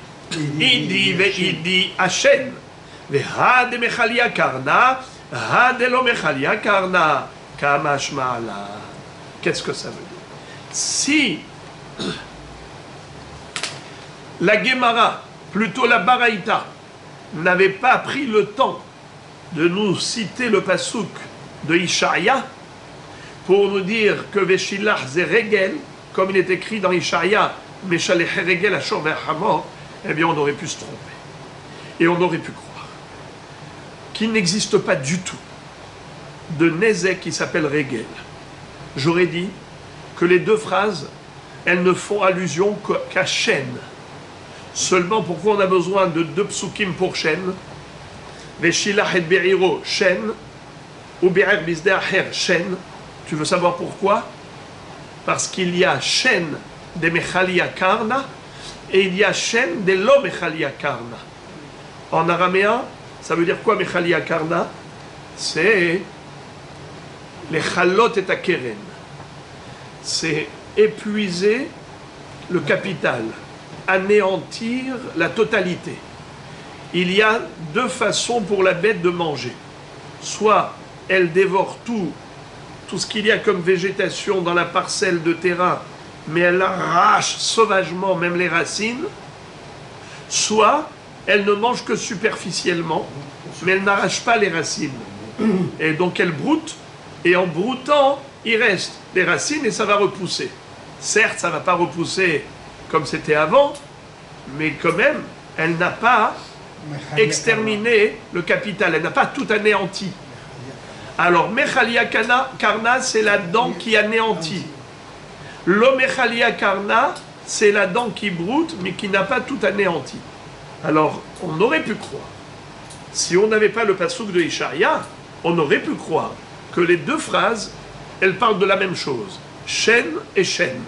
Speaker 1: Idi ve'idi Hashem, ve'had mechalia karna, had lo mechalia karna, kamashma'ala. Qu'est-ce que ça veut dire? Si la Gemara, plutôt la Baraïta, n'avait pas pris le temps de nous citer le pasouk de Ishaïa pour nous dire que Veshilach c'est Regel, comme il est écrit dans Ishaïa, Meshalech Regel Ashor Ve'Hamor, eh bien on aurait pu se tromper. Et on aurait pu croire qu'il n'existe pas du tout de Nézek qui s'appelle Regel. J'aurais dit que les deux phrases, elles ne font allusion qu'à Shen. Seulement, pourquoi on a besoin de deux psukim pour Shen? Veshilach et Be'iro, Shen, ou Be'er Bisdeacher, Shen. Tu veux savoir pourquoi? Parce qu'il y a Shen de Mechalia Karna et il y a Shen de Lo Mechalia Karna. En araméen, ça veut dire quoi Mechalia Karna? C'est les Chalot et Akeren. C'est épuiser le capital, anéantir la totalité. Il y a deux façons pour la bête de manger. Soit elle dévore tout ce qu'il y a comme végétation dans la parcelle de terrain, mais elle arrache sauvagement même les racines. Soit elle ne mange que superficiellement, mais elle n'arrache pas les racines. Et donc elle broute, et en broutant, il reste les racines et ça va repousser. Certes, ça ne va pas repousser comme c'était avant, mais quand même, elle n'a pas exterminé le capital, elle n'a pas tout anéanti. Alors, Mechalia Karna, c'est la dent qui anéantit. Lo Mechalia Karna, c'est la dent qui broute, mais qui n'a pas tout anéanti. Alors, on aurait pu croire, si on n'avait pas le pasouk de Ishaïa, on aurait pu croire que les deux phrases, elles parlent de la même chose. Shen et Shen.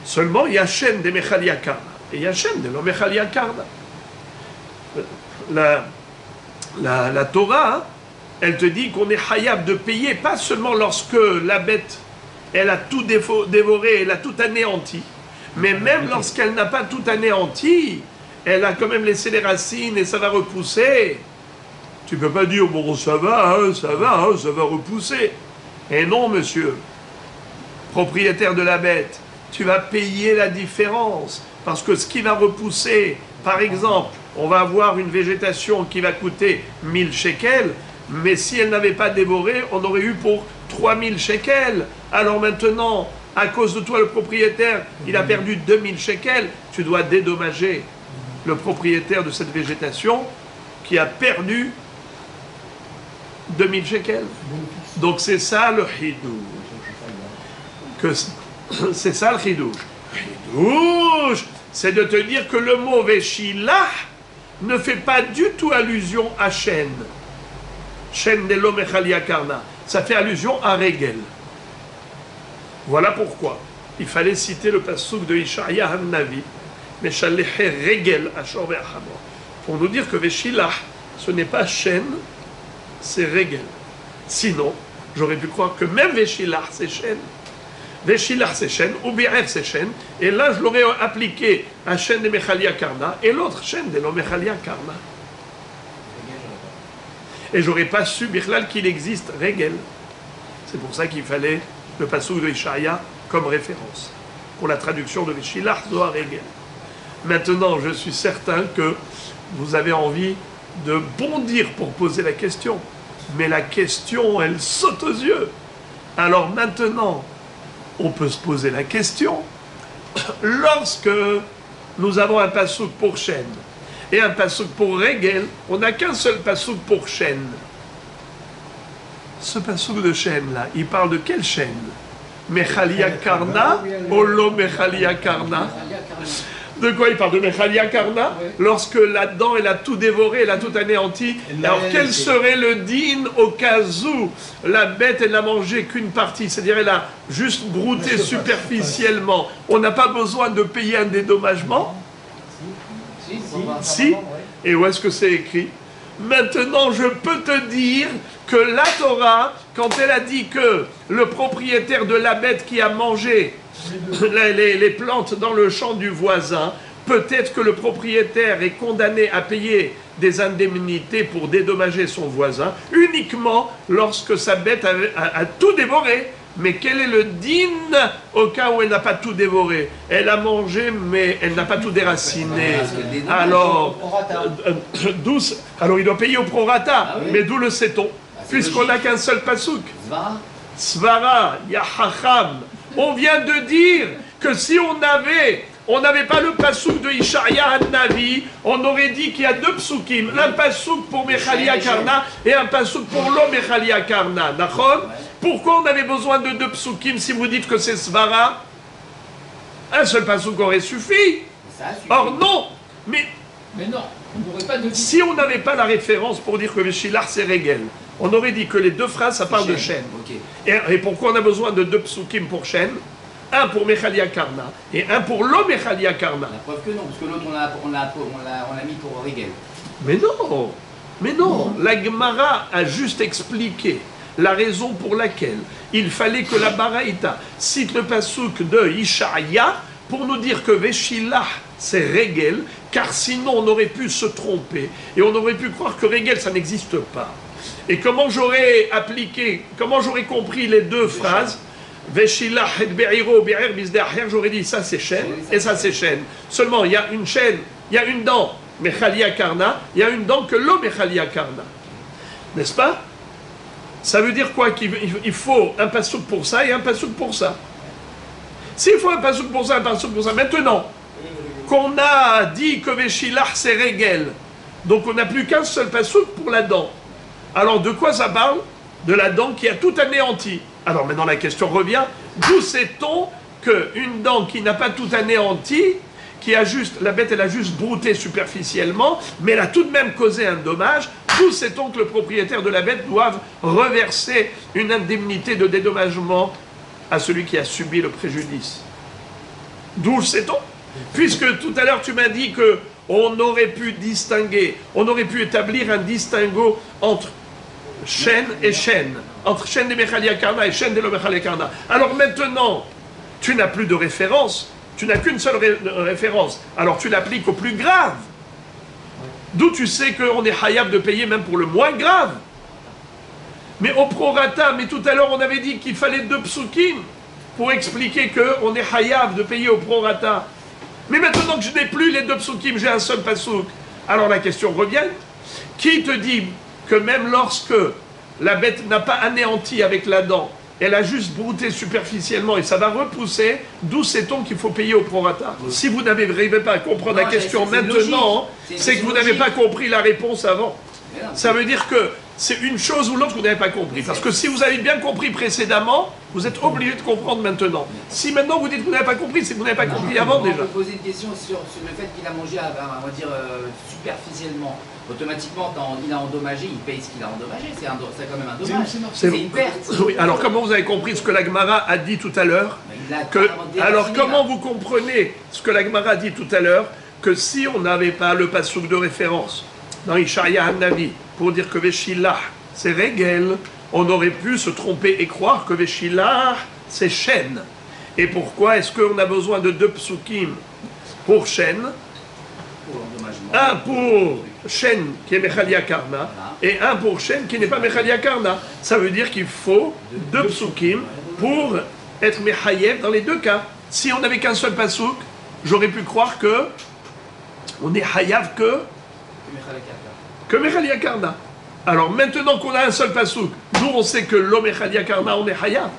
Speaker 1: Seulement, il y a Shen de Mechalia Karna et il y a Shen de Lo Mechalia Karna. La Torah, elle te dit qu'on est hayab de payer, pas seulement lorsque la bête, elle a tout dévoré, elle a tout anéanti, mais même lorsqu'elle n'a pas tout anéanti, elle a quand même laissé les racines et ça va repousser. Tu ne peux pas dire, bon, ça va repousser. Et non, monsieur, propriétaire de la bête, tu vas payer la différence. Parce que ce qui va repousser, par exemple, on va avoir une végétation qui va coûter 1000 shekels, mais si elle n'avait pas dévoré, on aurait eu pour 3000 shekels. Alors maintenant, à cause de toi, le propriétaire, il a perdu 2000 shekels, tu dois dédommager le propriétaire de cette végétation qui a perdu 2000 shekels. Donc c'est ça le chidouche. C'est ça le chidouche. Chidouche, c'est de te dire que le mot Veshilach ne fait pas du tout allusion à Shen. Shen de l'Omechalia Karna. Ça fait allusion à Regel. Voilà pourquoi. il fallait citer le passouk de Ishaïa Han-Navi, Meshalleche Regel Ashor Ve'achamor, pour nous dire que Veshilach, ce n'est pas chaîne, c'est Regel. Sinon, j'aurais pu croire que même Veshilach, c'est chaîne. Veshilach, c'est chaîne, ou Bi'er, c'est chaîne, et là, je l'aurais appliqué à chaîne de Mechalia Karna, et l'autre chaîne de Mechalia Karna. Et j'aurais pas su, Bichlal, qu'il existe Regel. C'est pour ça qu'il fallait le passouk de Ishaïa comme référence, pour la traduction de Veshilach Zohar Regel. Maintenant, je suis certain que vous avez envie de bondir pour poser la question. Mais la question, elle saute aux yeux. Alors maintenant, on peut se poser la question. Lorsque nous avons un passouk pour chaîne et un passouk pour Regel, on n'a qu'un seul passouk pour chaîne. Ce passouk de chaîne-là, il parle de quelle chaîne? Mechalia Karna ou lo Mechalia Karna? De quoi il parle? De Mechalia Karna? Lorsque la dent, elle a tout dévoré, elle a tout anéanti. Alors quel serait le din au cas où la bête, elle n'a mangé qu'une partie? C'est-à-dire elle a juste brouté superficiellement. On n'a pas besoin de payer un dédommagement? Si. Et où est-ce que c'est écrit? Maintenant, je peux te dire que la Torah, quand elle a dit que le propriétaire de la bête qui a mangé les plantes dans le champ du voisin, peut-être que le propriétaire est condamné à payer des indemnités pour dédommager son voisin, uniquement lorsque sa bête a tout dévoré. Mais quel est le din au cas où elle n'a pas tout dévoré? Elle a mangé, mais elle n'a pas tout déraciné. Alors, alors il doit payer au prorata. Mais d'où le sait-on? Puisqu'on n'a qu'un seul pasouk. Svara, Yahacham. On vient de dire que si on n'avait pas le pasouk de Ishaïa Han-Navi, on aurait dit qu'il y a deux psukim, un pasouk pour Mechalia Karna et un pasouk pour lo Mechalia Karna. D'accord? Pourquoi on avait besoin de deux psukim si vous dites que c'est Svara? Un seul pasouk aurait suffi. Or non, mais
Speaker 3: non, on n'aurait pas de...
Speaker 1: Si on n'avait pas la référence pour dire que Veshilach c'est Regel, on aurait dit que les deux phrases, ça parle de chaîne. Okay. Et pourquoi on a besoin de deux psukim pour chaîne? Un pour Mechalia Karna et un pour lo Mechalia Karna.
Speaker 5: La preuve que non, parce que l'autre on l'a mis pour Regel.
Speaker 1: Mais non, la Gemara a juste expliqué la raison pour laquelle il fallait que la Baraïta cite le pasouk de Ishaïa pour nous dire que Veshilach c'est Regel, car sinon on aurait pu se tromper et on aurait pu croire que Regel ça n'existe pas. Et comment j'aurais compris les deux phrases? Veshilach et Be'iro, Be'er, Bizde'acher, j'aurais dit ça c'est chaîne et ça c'est chaîne. Seulement il y a une chaîne, il y a une dent, Mechalia Karna, il y a une dent que lo Mechalia Karna. N'est-ce pas? Ça veut dire quoi? Qu'il faut un pasouk pour ça et un pasouk pour ça. S'il faut un pasouk pour ça, un pasouk pour ça, maintenant qu'on a dit que Veshilach c'est Regel, donc on n'a plus qu'un seul pasouk pour la dent. Alors de quoi ça parle? De la dent qui a tout anéanti. Alors maintenant la question revient, d'où sait-on qu'une dent qui n'a pas tout anéanti, la bête elle a juste brouté superficiellement, mais elle a tout de même causé un dommage, d'où sait-on que le propriétaire de la bête doit reverser une indemnité de dédommagement à celui qui a subi le préjudice? D'où sait-on? Puisque tout à l'heure tu m'as dit que on aurait pu distinguer, on aurait pu établir un distinguo entre chaîne et chaîne, entre chaîne de Mechalia Karna et chaîne de lo Mechalia Karna. Alors maintenant, tu n'as plus de référence, tu n'as qu'une seule référence, alors tu l'appliques au plus grave. D'où tu sais qu'on est hayab de payer même pour le moins grave. Mais au prorata, mais tout à l'heure on avait dit qu'il fallait deux psukim pour expliquer qu'on est hayab de payer au prorata. Mais maintenant que je n'ai plus les deux psukim, j'ai un seul pasouk. Alors la question revient, qui te dit que même lorsque la bête n'a pas anéanti avec la dent, elle a juste brouté superficiellement et ça va repousser, d'où sait-on qu'il faut payer au prorata? Si vous n'arrivez pas à comprendre la question maintenant, c'est que vous n'avez pas compris la réponse avant. Ça veut dire que c'est une chose ou l'autre que vous n'avez pas compris. Parce que si vous avez bien compris précédemment, vous êtes obligé de comprendre maintenant. Si maintenant vous dites que vous n'avez pas compris, c'est que vous n'avez pas compris avant déjà.
Speaker 5: On peut poser une question sur le fait qu'il a mangé, on va dire, superficiellement. automatiquement, quand il a endommagé, il paye ce qu'il a endommagé. C'est quand même un dommage.
Speaker 1: C'est
Speaker 5: C'est une perte.
Speaker 1: Oui, alors comment vous avez compris ce que la Gemara a dit tout à l'heure? Alors comment vous comprenez ce que la Gemara a dit tout à l'heure? Que si on n'avait pas le passouk de référence dans Ishaïa Hanavi pour dire que Veshillah c'est Regel, on aurait pu se tromper et croire que Veshillah c'est Shen. Et pourquoi est-ce qu'on a besoin de 2 psukim pour Shen?
Speaker 5: Pour l'endommagement.
Speaker 1: Un pour Shen qui est Mechalia Karna et un pour Shen qui n'est pas Mechalia Karna. Ça veut dire qu'il faut 2 psukim pour être Mechayev dans les 2 cas. Si on n'avait qu'un seul pasouk, j'aurais pu croire que on est Hayav que Mechalia Karna. Alors maintenant qu'on a un seul pasouk, nous on sait que l'homme Mechalia Karna, on est Hayav.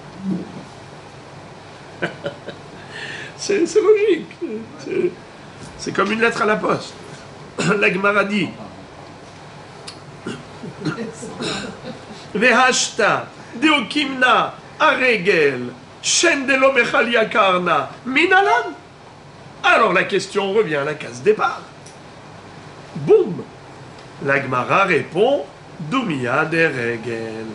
Speaker 1: C'est logique. C'est comme une lettre à la poste. La Gemara dit Vehashta deokimna aregel shen de lo mechalia karna minalan. Alors la question revient à la case départ. Boum. La Gemara répond Dumia de regel.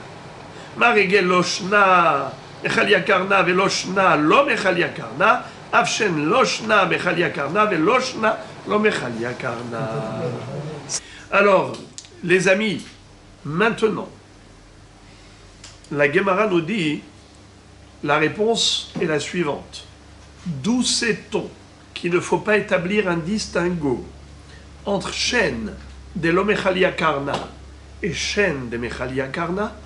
Speaker 1: Ma regel loshna mechalia karna veloshna lo mechalia karna. Afshen loshna mechalia karna veloshna lo mechalia karna. Alors, les amis, maintenant, la Gemara nous dit, la réponse est la suivante. D'où sait-on qu'il ne faut pas établir un distinguo entre Shen de lo mechalia karna et Shen de mechalia karna?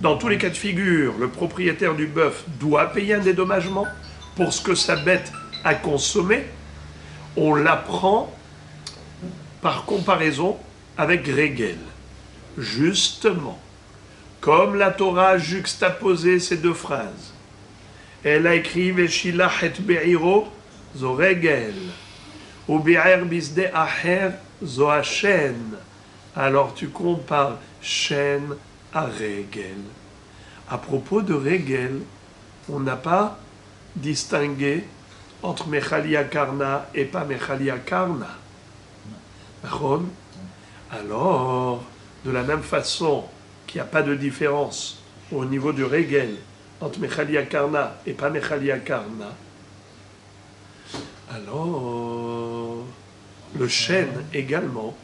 Speaker 1: Dans tous les cas de figure, le propriétaire du bœuf doit payer un dédommagement pour ce que sa bête a consommé. On l'apprend par comparaison avec Regel. Justement, comme la Torah a juxtaposé ces 2 phrases, elle a écrit Veshilach et Be'iro zo Regel, ou Be'er bisde aher zo Hashen. Alors tu compares Shen à Regel. À propos de Regel, on n'a pas distingué entre Mechalia Karna et pas Mechalia Karna. Alors, de la même façon qu'il n'y a pas de différence au niveau du Regel entre Mechalia Karna et pas Mechalia Karna, alors le Shen également,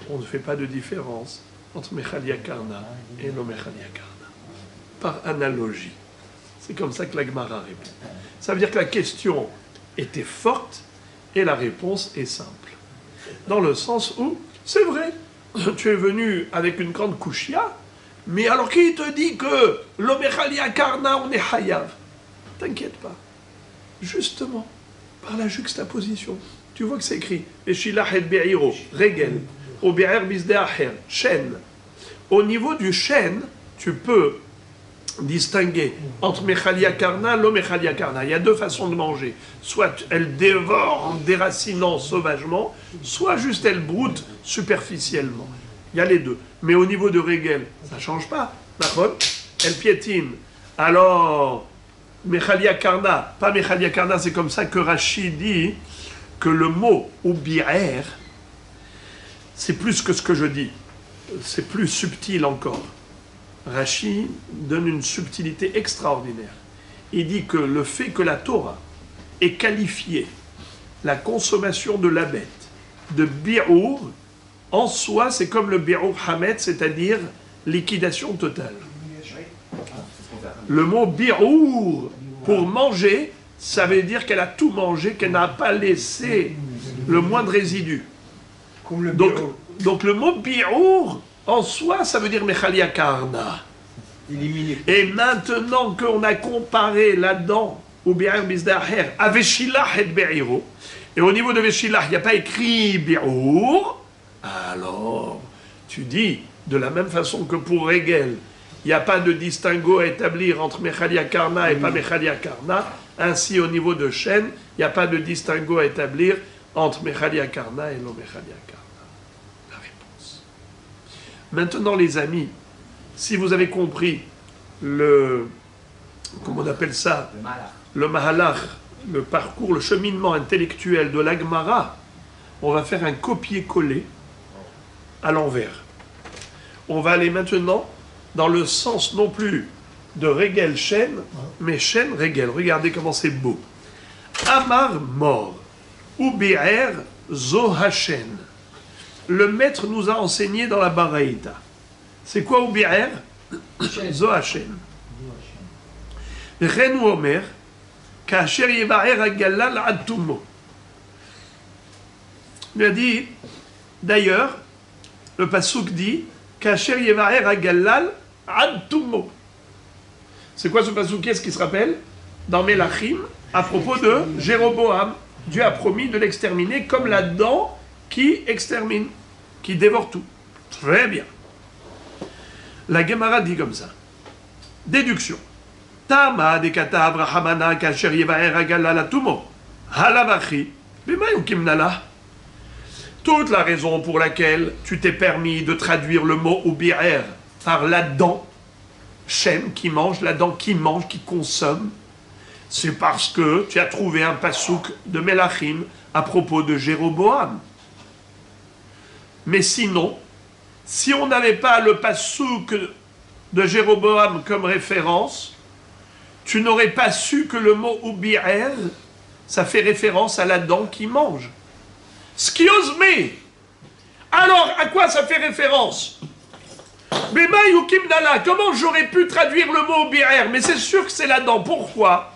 Speaker 1: on ne fait pas de différence entre Mechalia Karna et le Mechalia Karna. Par analogie. C'est comme ça que la Gemara répond. Ça veut dire que la question était forte et la réponse est simple. Dans le sens où, c'est vrai, tu es venu avec une grande kushia, mais alors qui te dit que l'Omechalia Karna, on est Hayav? T'inquiète pas. Justement, par la juxtaposition, tu vois que c'est écrit Eshilach et Be'iro, Regel, au Be'er Bisde Aher, Shen. Au niveau du Shen, tu peux distinguer entre Mechalia Karna et l'Omechalia Karna. Il y a 2 façons de manger. Soit elle dévore en déracinant sauvagement, soit juste elle broute superficiellement. Il y a les 2. Mais au niveau de Regel, ça ne change pas. D'accord? Elle piétine. Alors, Mechalia Karna, pas Mechalia Karna, c'est comme ça que Rashi dit que le mot ou bi'er, c'est plus que ce que je dis. C'est plus subtil encore. Rashi donne une subtilité extraordinaire. Il dit que le fait que la Torah ait qualifié la consommation de la bête de bi'our, en soi, c'est comme le bi'our hamet, c'est-à-dire liquidation totale. Le mot bi'our, pour manger, ça veut dire qu'elle a tout mangé, qu'elle n'a pas laissé le moindre résidu. Donc le mot bi'our, en soi, ça veut dire Mechalia Karna. Et maintenant qu'on a comparé là-dedans, au Be'er Bizdaher, à Veshilach et Be'iro, et au niveau de Veshilach, il n'y a pas écrit Bi'our, alors tu dis, de la même façon que pour Regel, il n'y a pas de distinguo à établir entre Mechalia Karna et pas Mechalia Karna, ainsi au niveau de Shen, il n'y a pas de distinguo à établir entre Mechalia Karna et l'Omechalia Karna. La réponse. Maintenant, les amis, si vous avez compris comment on appelle ça, le mahalach, le parcours, le cheminement intellectuel de la Gemara, on va faire un copier-coller à l'envers. On va aller maintenant dans le sens non plus de Régel Shen, mais Shen Régel. Regardez comment c'est beau. Amar mort, ou Bi'er Zohachen. Le maître nous a enseigné dans la Baraïta. C'est quoi ou Bi'er Zohachen. Renou Omer, Kacher Yevaer Agalal Adtumo. Il a dit, d'ailleurs, le Passouk dit, Kacher Yevaer Agalal Adtumo. C'est quoi ce Passouk? Qu'est-ce qui se rappelle? Dans Melachim, à propos de Jéroboam. Dieu a promis de l'exterminer comme la dent qui extermine, qui dévore tout. Très bien. La Gemara dit comme ça. Déduction. Tama dekata Abrahamana kasher yevaer agalal atumo. Halavachi. Bimayukim nala. Toute la raison pour laquelle tu t'es permis de traduire le mot ubi'er par la dent, Shem qui mange, la dent qui mange, qui consomme, c'est parce que tu as trouvé un passouk de Melachim à propos de Jéroboam. Mais sinon, si on n'avait pas le passouk de Jéroboam comme référence, tu n'aurais pas su que le mot ubi'er, ça fait référence à la dent qui mange. Excuse me. Alors, à quoi ça fait référence? Comment j'aurais pu traduire le mot ubi'er? Mais c'est sûr que c'est la dent. Pourquoi?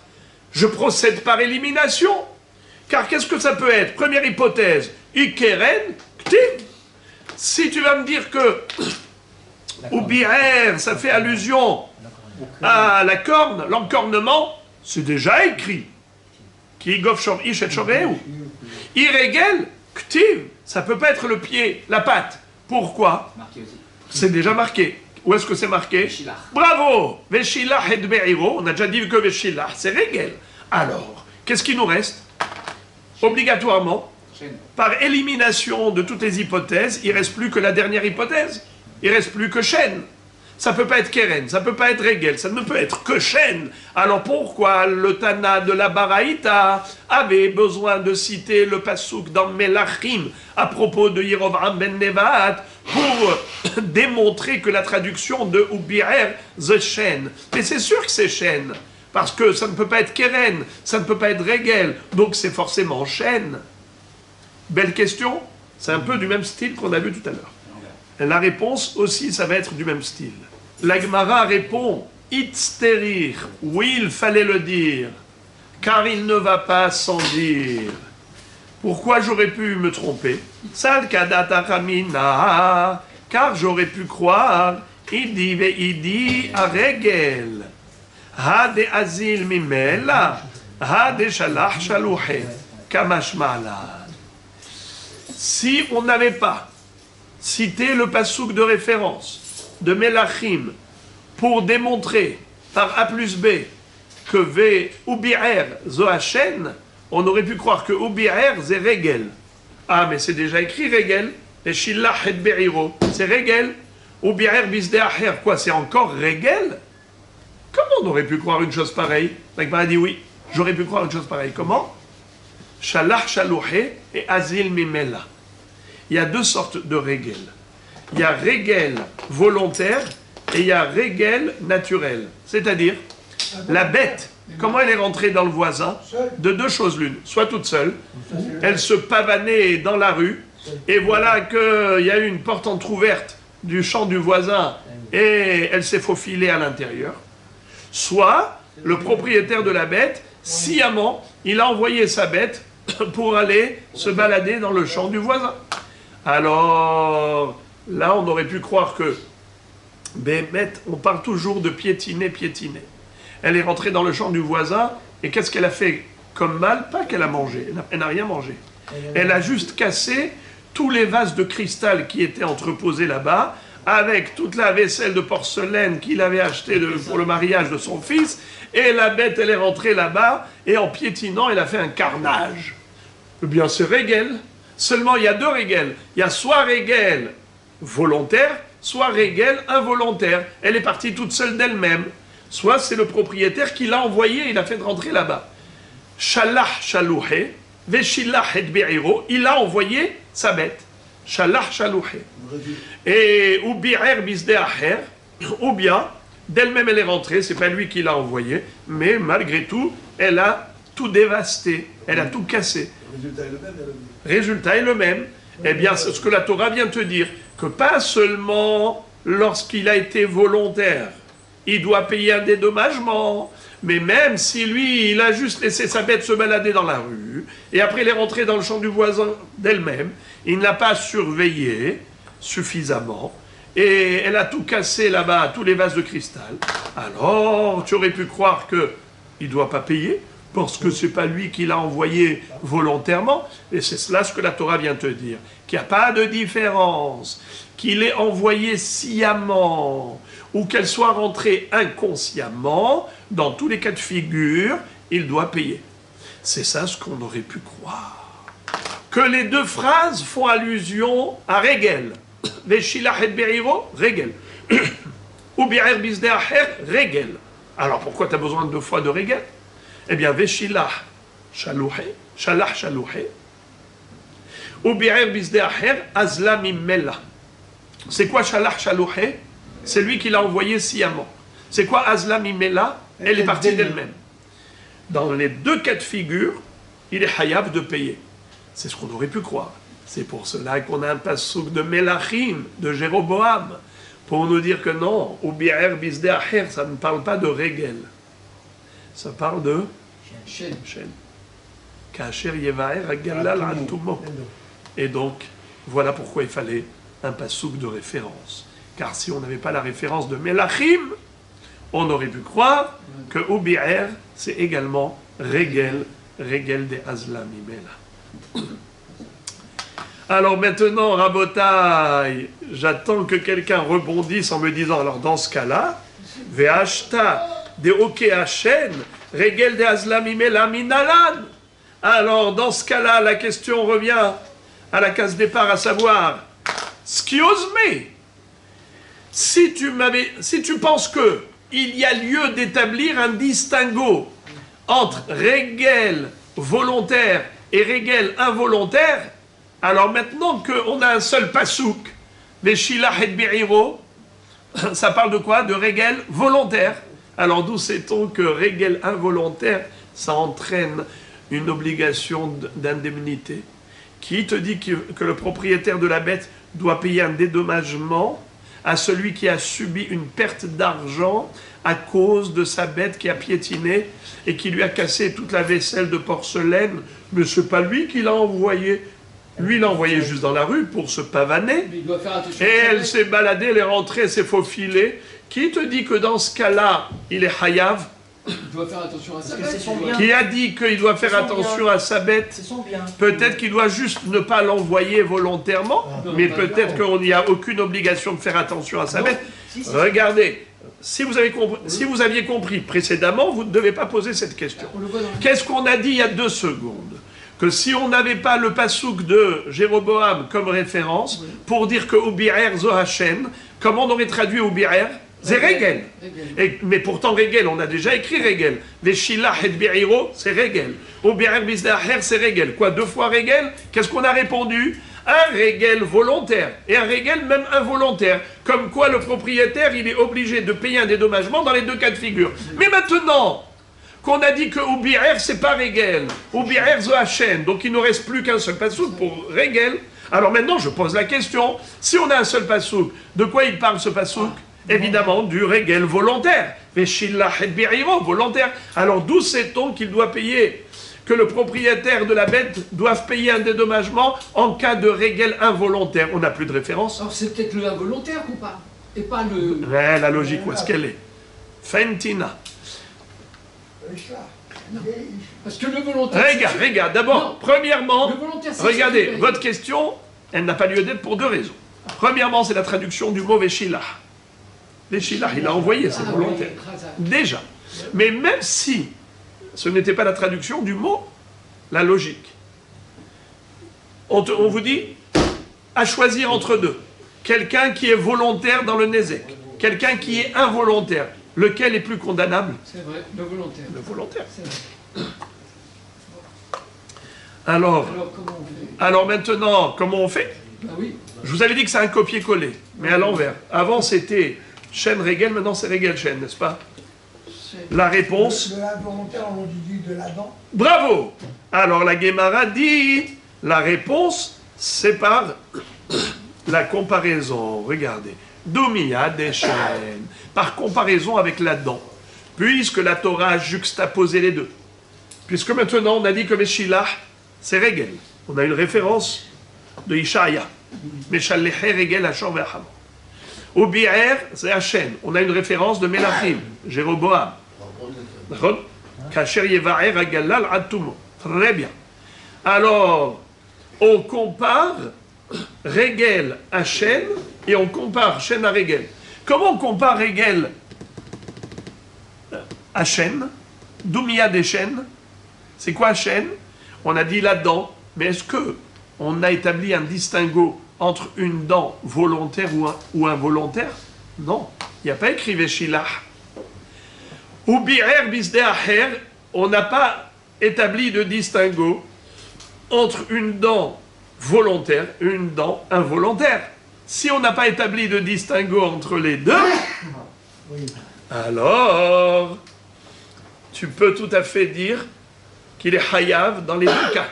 Speaker 1: Je procède par élimination. Car qu'est-ce que ça peut être? Première hypothèse, Ikeren, Ktiv. Si tu vas me dire que ubi'er, ça fait allusion à la corne, l'encornement, c'est déjà écrit. Ki gof shom ish et shomeu. Iregel, Ktiv, ça peut pas être le pied, la patte. Pourquoi? C'est déjà marqué. Où est-ce que c'est marqué?
Speaker 5: Veshilach.
Speaker 1: Bravo! Veshilach et Be'iro, on a déjà dit que Veshilach, c'est Régel. Alors, qu'est-ce qui nous reste? Obligatoirement, par élimination de toutes les hypothèses, il ne reste plus que la dernière hypothèse. Il ne reste plus que Shen. Ça ne peut pas être Keren, ça ne peut pas être Régel, ça ne peut être que Shen. Alors pourquoi le Tana de la Baraïta avait besoin de citer le Passouk dans Melachim à propos de Yerovam ben Nevat pour démontrer que la traduction de Ubi'er, c'est Shen? Mais c'est sûr que c'est Shen, parce que ça ne peut pas être Keren, ça ne peut pas être Régel, donc c'est forcément Shen. Belle question, c'est un peu du même style qu'on a vu tout à l'heure. La réponse aussi, ça va être du même style. La Gemara répond, Itzterir, oui, il fallait le dire, car il ne va pas sans dire. Pourquoi j'aurais pu me tromper? Sal kadata kamina, car j'aurais pu croire, idi ve'idi a regel, ha de azil mimela, ha de shalach shalouhe, kamashmala. Si on n'avait pas citer le passouk de référence de Melachim pour démontrer par A plus B que V Ubi'er Zohachen, on aurait pu croire que Ubi'er c'est Régel. Ah, mais c'est déjà écrit Régel, et Shillah et Be'iro, c'est Régel. Ubi'er Bisde Acher, quoi, c'est encore Régel? Comment on aurait pu croire une chose pareille? L'Agmara a dit oui, j'aurais pu croire une chose pareille. Comment? Shalach Shalouhe et Azil Mimela. Il y a deux sortes de régel. Il y a régel volontaire et il y a régel naturel. C'est-à-dire, la bête, comment elle est rentrée dans le voisin? De deux choses l'une. Soit toute seule, elle se pavanait dans la rue, et voilà qu'il y a eu une porte entrouverte du champ du voisin, et elle s'est faufilée à l'intérieur. Soit, le propriétaire de la bête, sciemment, il a envoyé sa bête pour aller se balader dans le champ du voisin. Alors, là, on aurait pu croire que, Bémet, on parle toujours de piétiner, piétiner. Elle est rentrée dans le champ du voisin, et qu'est-ce qu'elle a fait comme mal? Pas qu'elle a mangé, elle n'a rien mangé. Elle a juste cassé tous les vases de cristal qui étaient entreposés là-bas, avec toute la vaisselle de porcelaine qu'il avait achetée pour le mariage de son fils, et la bête, elle est rentrée là-bas, et en piétinant, elle a fait un carnage. Eh bien, c'est Régel. Seulement, il y a deux régels. Il y a soit régel volontaire, soit régel involontaire. Elle est partie toute seule d'elle-même. Soit c'est le propriétaire qui l'a envoyé, il a fait rentrer là-bas. Shalach shalouhe, veshilach et be'iro, il a envoyé sa bête. shalach shalouché. Et ou bi'er bisdeh acher, ou bien d'elle-même elle est rentrée, c'est pas lui qui l'a envoyé, mais malgré tout, elle a tout dévasté, elle a tout cassé. Résultat est le même. Eh bien, c'est ce que la Torah vient te dire, que pas seulement lorsqu'il a été volontaire, il doit payer un dédommagement, mais même si lui, il a juste laissé sa bête se balader dans la rue, et après il est rentré dans le champ du voisin d'elle-même, il n'a pas surveillé suffisamment, et elle a tout cassé là-bas, tous les vases de cristal, alors tu aurais pu croire qu'il ne doit pas payer, parce que ce n'est pas lui qui l'a envoyé volontairement, et c'est cela ce que la Torah vient te dire, qu'il n'y a pas de différence, qu'il ait envoyé sciemment, ou qu'elle soit rentrée inconsciemment, dans tous les cas de figure, il doit payer. C'est ça ce qu'on aurait pu croire. Que les deux phrases font allusion à Regel. Veshilach et Beriro, Regel. Ou Bi'er Bisdeh Acher, Regel. Alors pourquoi tu as besoin 2 fois de Regel? Eh bien, Veshilach Shalouché, Shalach Shalouché, ou Bi'er Bisdeh Acher, Azla Mimela. C'est quoi Shalach Shalouché? C'est lui qui l'a envoyé sciemment. C'est quoi Azla Mimela? Elle est partie d'elle-même. Dans les 2 cas de figure, il est hayab de payer. C'est ce qu'on aurait pu croire. C'est pour cela qu'on a un passouk de Melachim, de Jéroboam, pour nous dire que non, ou Bi'er Bisdeh Acher, ça ne parle pas de Regel. Ça parle de
Speaker 3: Shen.
Speaker 1: Kacher Yevaer Agalal Antumo. Et donc, voilà pourquoi il fallait un passouk de référence. Car si on n'avait pas la référence de Melachim, on aurait pu croire que Ubi'er, c'est également Regel des Azlam Imela. Alors maintenant, Rabotai, j'attends que quelqu'un rebondisse en me disant, alors dans ce cas-là, Ve'ashta de Oke Hashen, Regel des Azlam Imela Minalan. Alors dans ce cas-là, la question revient à la case départ, à savoir, excuse me, si tu penses que il y a lieu d'établir un distinguo entre Regel volontaire et Regel involontaire, alors maintenant qu'on a un seul pasouk, Veshilach et Be'iro, ça parle de quoi? De Regel volontaire. Alors d'où sait-on que Regel involontaire, ça entraîne une obligation d'indemnité? Qui te dit que le propriétaire de la bête doit payer un dédommagement à celui qui a subi une perte d'argent à cause de sa bête qui a piétiné et qui lui a cassé toute la vaisselle de porcelaine? Mais ce n'est pas lui qui l'a envoyé. Lui, il l'a envoyé juste dans la rue pour se pavaner.
Speaker 3: Mais il doit faire attention.
Speaker 1: Et elle s'est baladée, elle est rentrée, elle s'est faufilée. Qui te dit que dans ce cas-là, il est hayav?
Speaker 3: Il doit faire attention à sa
Speaker 4: Parce que
Speaker 3: bête.
Speaker 4: c'est son bien.
Speaker 1: Qui a dit qu'il doit faire
Speaker 4: C'est son
Speaker 1: attention
Speaker 4: bien.
Speaker 1: à sa bête?
Speaker 4: C'est son bien.
Speaker 1: Peut-être qu'il doit juste ne pas l'envoyer volontairement,
Speaker 3: Non,
Speaker 1: mais
Speaker 3: pas
Speaker 1: peut-être
Speaker 3: grave.
Speaker 1: qu'il n'y a aucune obligation de faire attention à sa
Speaker 3: Non.
Speaker 1: bête.
Speaker 4: Si, si.
Speaker 1: Regardez, si vous aviez compris précédemment, vous ne devez pas poser cette question.
Speaker 3: On le voit dans le...
Speaker 1: Qu'est-ce qu'on a dit il y a 2 secondes? Que si on n'avait pas le pasouk de Jéroboam comme référence, pour dire que Ubi'er Zohachen, comment on aurait traduit Ubi'er? C'est Regel. Mais pourtant Regel, on a déjà écrit Regel. Veshilach et Be'iro, c'est Regel. Ubi'er Bisdeh Acher, c'est Regel. Quoi, 2 fois Regel? Qu'est-ce qu'on a répondu? Un Regel volontaire et un Regel même involontaire. Comme quoi le propriétaire, il est obligé de payer un dédommagement dans les 2 cas de figure. Mais maintenant qu'on a dit que Ubi'er, c'est pas Regel, Ubi'er Zohachen, donc il ne reste plus qu'un seul pasouk pour Regel. Alors maintenant, je pose la question, si on a un seul pasouk, de quoi il parle ce pasouk? Évidemment, du Regel volontaire. Veshilach et Be'iro, volontaire. Alors d'où sait-on qu'il doit payer? Que le propriétaire de la bête doive payer un dédommagement en cas de Regel involontaire? On n'a plus de référence.
Speaker 3: Alors c'est peut-être le involontaire qu'on parle, et pas le...
Speaker 1: Ouais, la logique, où est-ce qu'elle est? Fentina.
Speaker 3: Parce que le volontaire...
Speaker 1: Regarde, d'abord,
Speaker 3: Non.
Speaker 1: premièrement,
Speaker 3: Le volontaire, c'est
Speaker 1: regardez,
Speaker 3: ce que-
Speaker 1: votre question, elle n'a pas lieu d'être pour 2 raisons. Premièrement, c'est la traduction du mot Veshilach. Veshilach, il a envoyé, c'est
Speaker 3: Ah,
Speaker 1: volontaire.
Speaker 3: oui, Khazak.
Speaker 1: Déjà. Mais même si ce n'était pas la traduction du mot, la logique. On vous dit, à choisir entre 2. Quelqu'un qui est volontaire dans le Nézek, quelqu'un qui est involontaire. Lequel est plus condamnable?
Speaker 3: C'est vrai, le volontaire.
Speaker 1: Le volontaire.
Speaker 3: C'est vrai.
Speaker 1: Alors
Speaker 3: Alors comment on fait?
Speaker 1: maintenant, comment on fait?
Speaker 3: Bah oui.
Speaker 1: Je vous avais dit que c'est un copier-coller, mais à l'envers. Avant c'était chaîne régel, maintenant c'est régel chaîne, n'est-ce pas? La réponse.
Speaker 2: De l'involontaire, on dit de l'Adam.
Speaker 1: Bravo. Alors la Guémara dit, la réponse c'est par la comparaison. Regardez. Doumia des chaînes. Par comparaison avec la dent. Puisque la Torah a juxtaposé les deux. Puisque maintenant on a dit que Meshilah c'est régel. On a une référence de Ishaïa. Meshalleché régel Hachor ve'acham. Au Bi'er, c'est Hachem. On a une référence de Melachim, Jéroboam. D'accord? Kacher Yeva'er Agalal Atumo. Très bien. Alors, on compare Régel à Shen et on compare Shen à Régel. Comment on compare Régel à Shen? Doumia des Shen. C'est quoi Shen? On a dit la dent, mais est-ce que on a établi un distinguo entre une dent volontaire ou involontaire? Non, il n'y a pas écrit Veshilah. Ou Bi'er Bisde Aher, on n'a pas établi de distinguo entre une dent volontaire et une dent involontaire. Si on n'a pas établi de distinguo entre les deux, alors tu peux tout à fait dire qu'il est hayav dans les deux cas.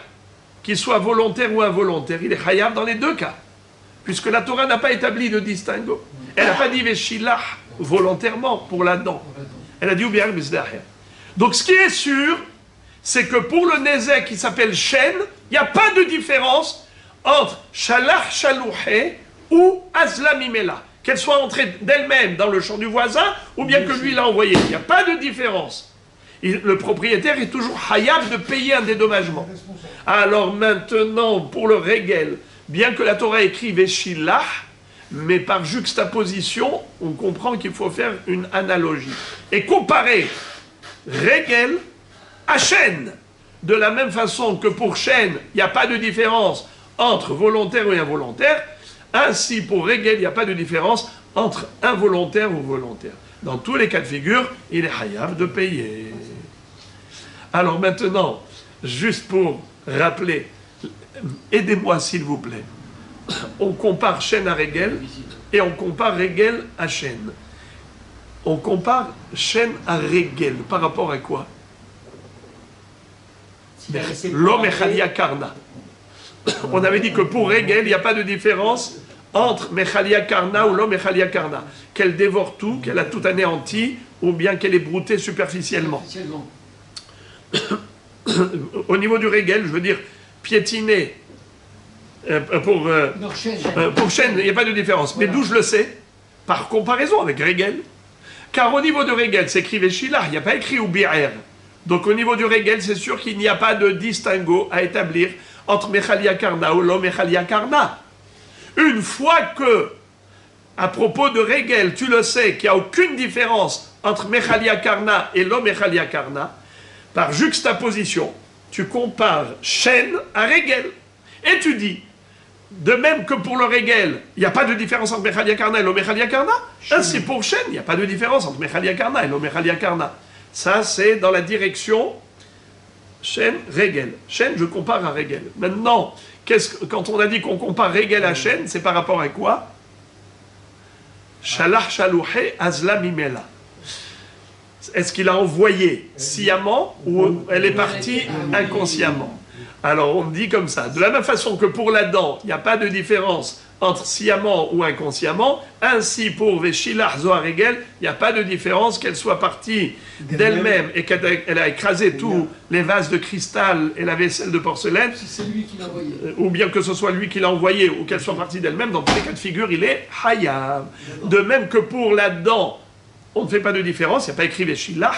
Speaker 1: Qu'il soit volontaire ou involontaire, il est hayav dans les deux cas. Puisque la Torah n'a pas établi de distinguo. Elle n'a pas dit Veshilah volontairement pour la dent. Elle a dit Ubiar Bizdaher. Donc ce qui est sûr, c'est que pour le Nézek qui s'appelle Shen, il n'y a pas de différence entre Shalach Shalouhe ou Azla Mimela. Qu'elle soit entrée d'elle-même dans le champ du voisin ou bien que lui l'a envoyé. Il n'y a pas de différence. Le propriétaire est toujours hayab de payer un dédommagement. Alors maintenant, pour le Régel, bien que la Torah écrit Veshilah, mais par juxtaposition, on comprend qu'il faut faire une analogie. Et comparer Régel à Shen. De la même façon que pour Shen, il n'y a pas de différence entre volontaire et involontaire, ainsi pour Régel, il n'y a pas de différence entre involontaire ou volontaire. Dans tous les cas de figure, il est hayab de payer. Alors maintenant, juste pour rappeler, aidez-moi s'il vous plaît. On compare Shen à Régel et on compare Régel à Shen. On compare Shen à Régel par rapport à quoi? L'homme Mechalia Karna. On avait dit que pour Régel, il n'y a pas de différence entre Mechalia Karna ou l'homme Mechalia Karna. Qu'elle dévore tout, qu'elle a tout anéanti, ou bien qu'elle est broutée superficiellement. Au niveau du Régel, je veux dire, piétiner. Pour Shen, il n'y a pas de différence. Voilà. Mais d'où je le sais? Par comparaison avec Régel. Car au niveau de Régel, c'est écrit Veshilah, il n'y a pas écrit Ubi'er. Donc au niveau du Régel, c'est sûr qu'il n'y a pas de distinguo à établir entre Mechalia Karna ou l'homme Mechalia Karna. Une fois que, à propos de Régel, tu le sais qu'il n'y a aucune différence entre Mechalia Karna et l'homme Mechalia Karna, par juxtaposition, tu compares Shen à Régel. Et tu dis, de même que pour le Régel, il n'y a pas de différence entre Mechalia Karna et l'homme Mechalia Karna, ainsi pour Shen, il n'y a pas de différence entre Mechalia Karna et l'homme Mechalia Karna. Ça, c'est dans la direction Shen, Régel. Shen, je compare à Régel. Maintenant, quand on a dit qu'on compare Régel à Shen, c'est par rapport à quoi? Shalach Shalouhe Azla Mimela. Est-ce qu'il a envoyé sciemment ou elle est partie inconsciemment? Alors on dit comme ça. De la même façon que pour la dent, il n'y a pas de différence entre sciemment ou inconsciemment, ainsi pour Veshilah Zohar Régel, il n'y a pas de différence qu'elle soit partie d'elle-même et qu'elle a écrasé tous les vases de cristal et la vaisselle de porcelaine,
Speaker 3: c'est lui qui l'a envoyé.
Speaker 1: Ou bien que ce soit lui qui l'a envoyé ou qu'elle soit partie d'elle-même, dans tous les cas de figure, il est hayab. De même que pour la dent, on ne fait pas de différence, il n'y a pas écrit Veshilah,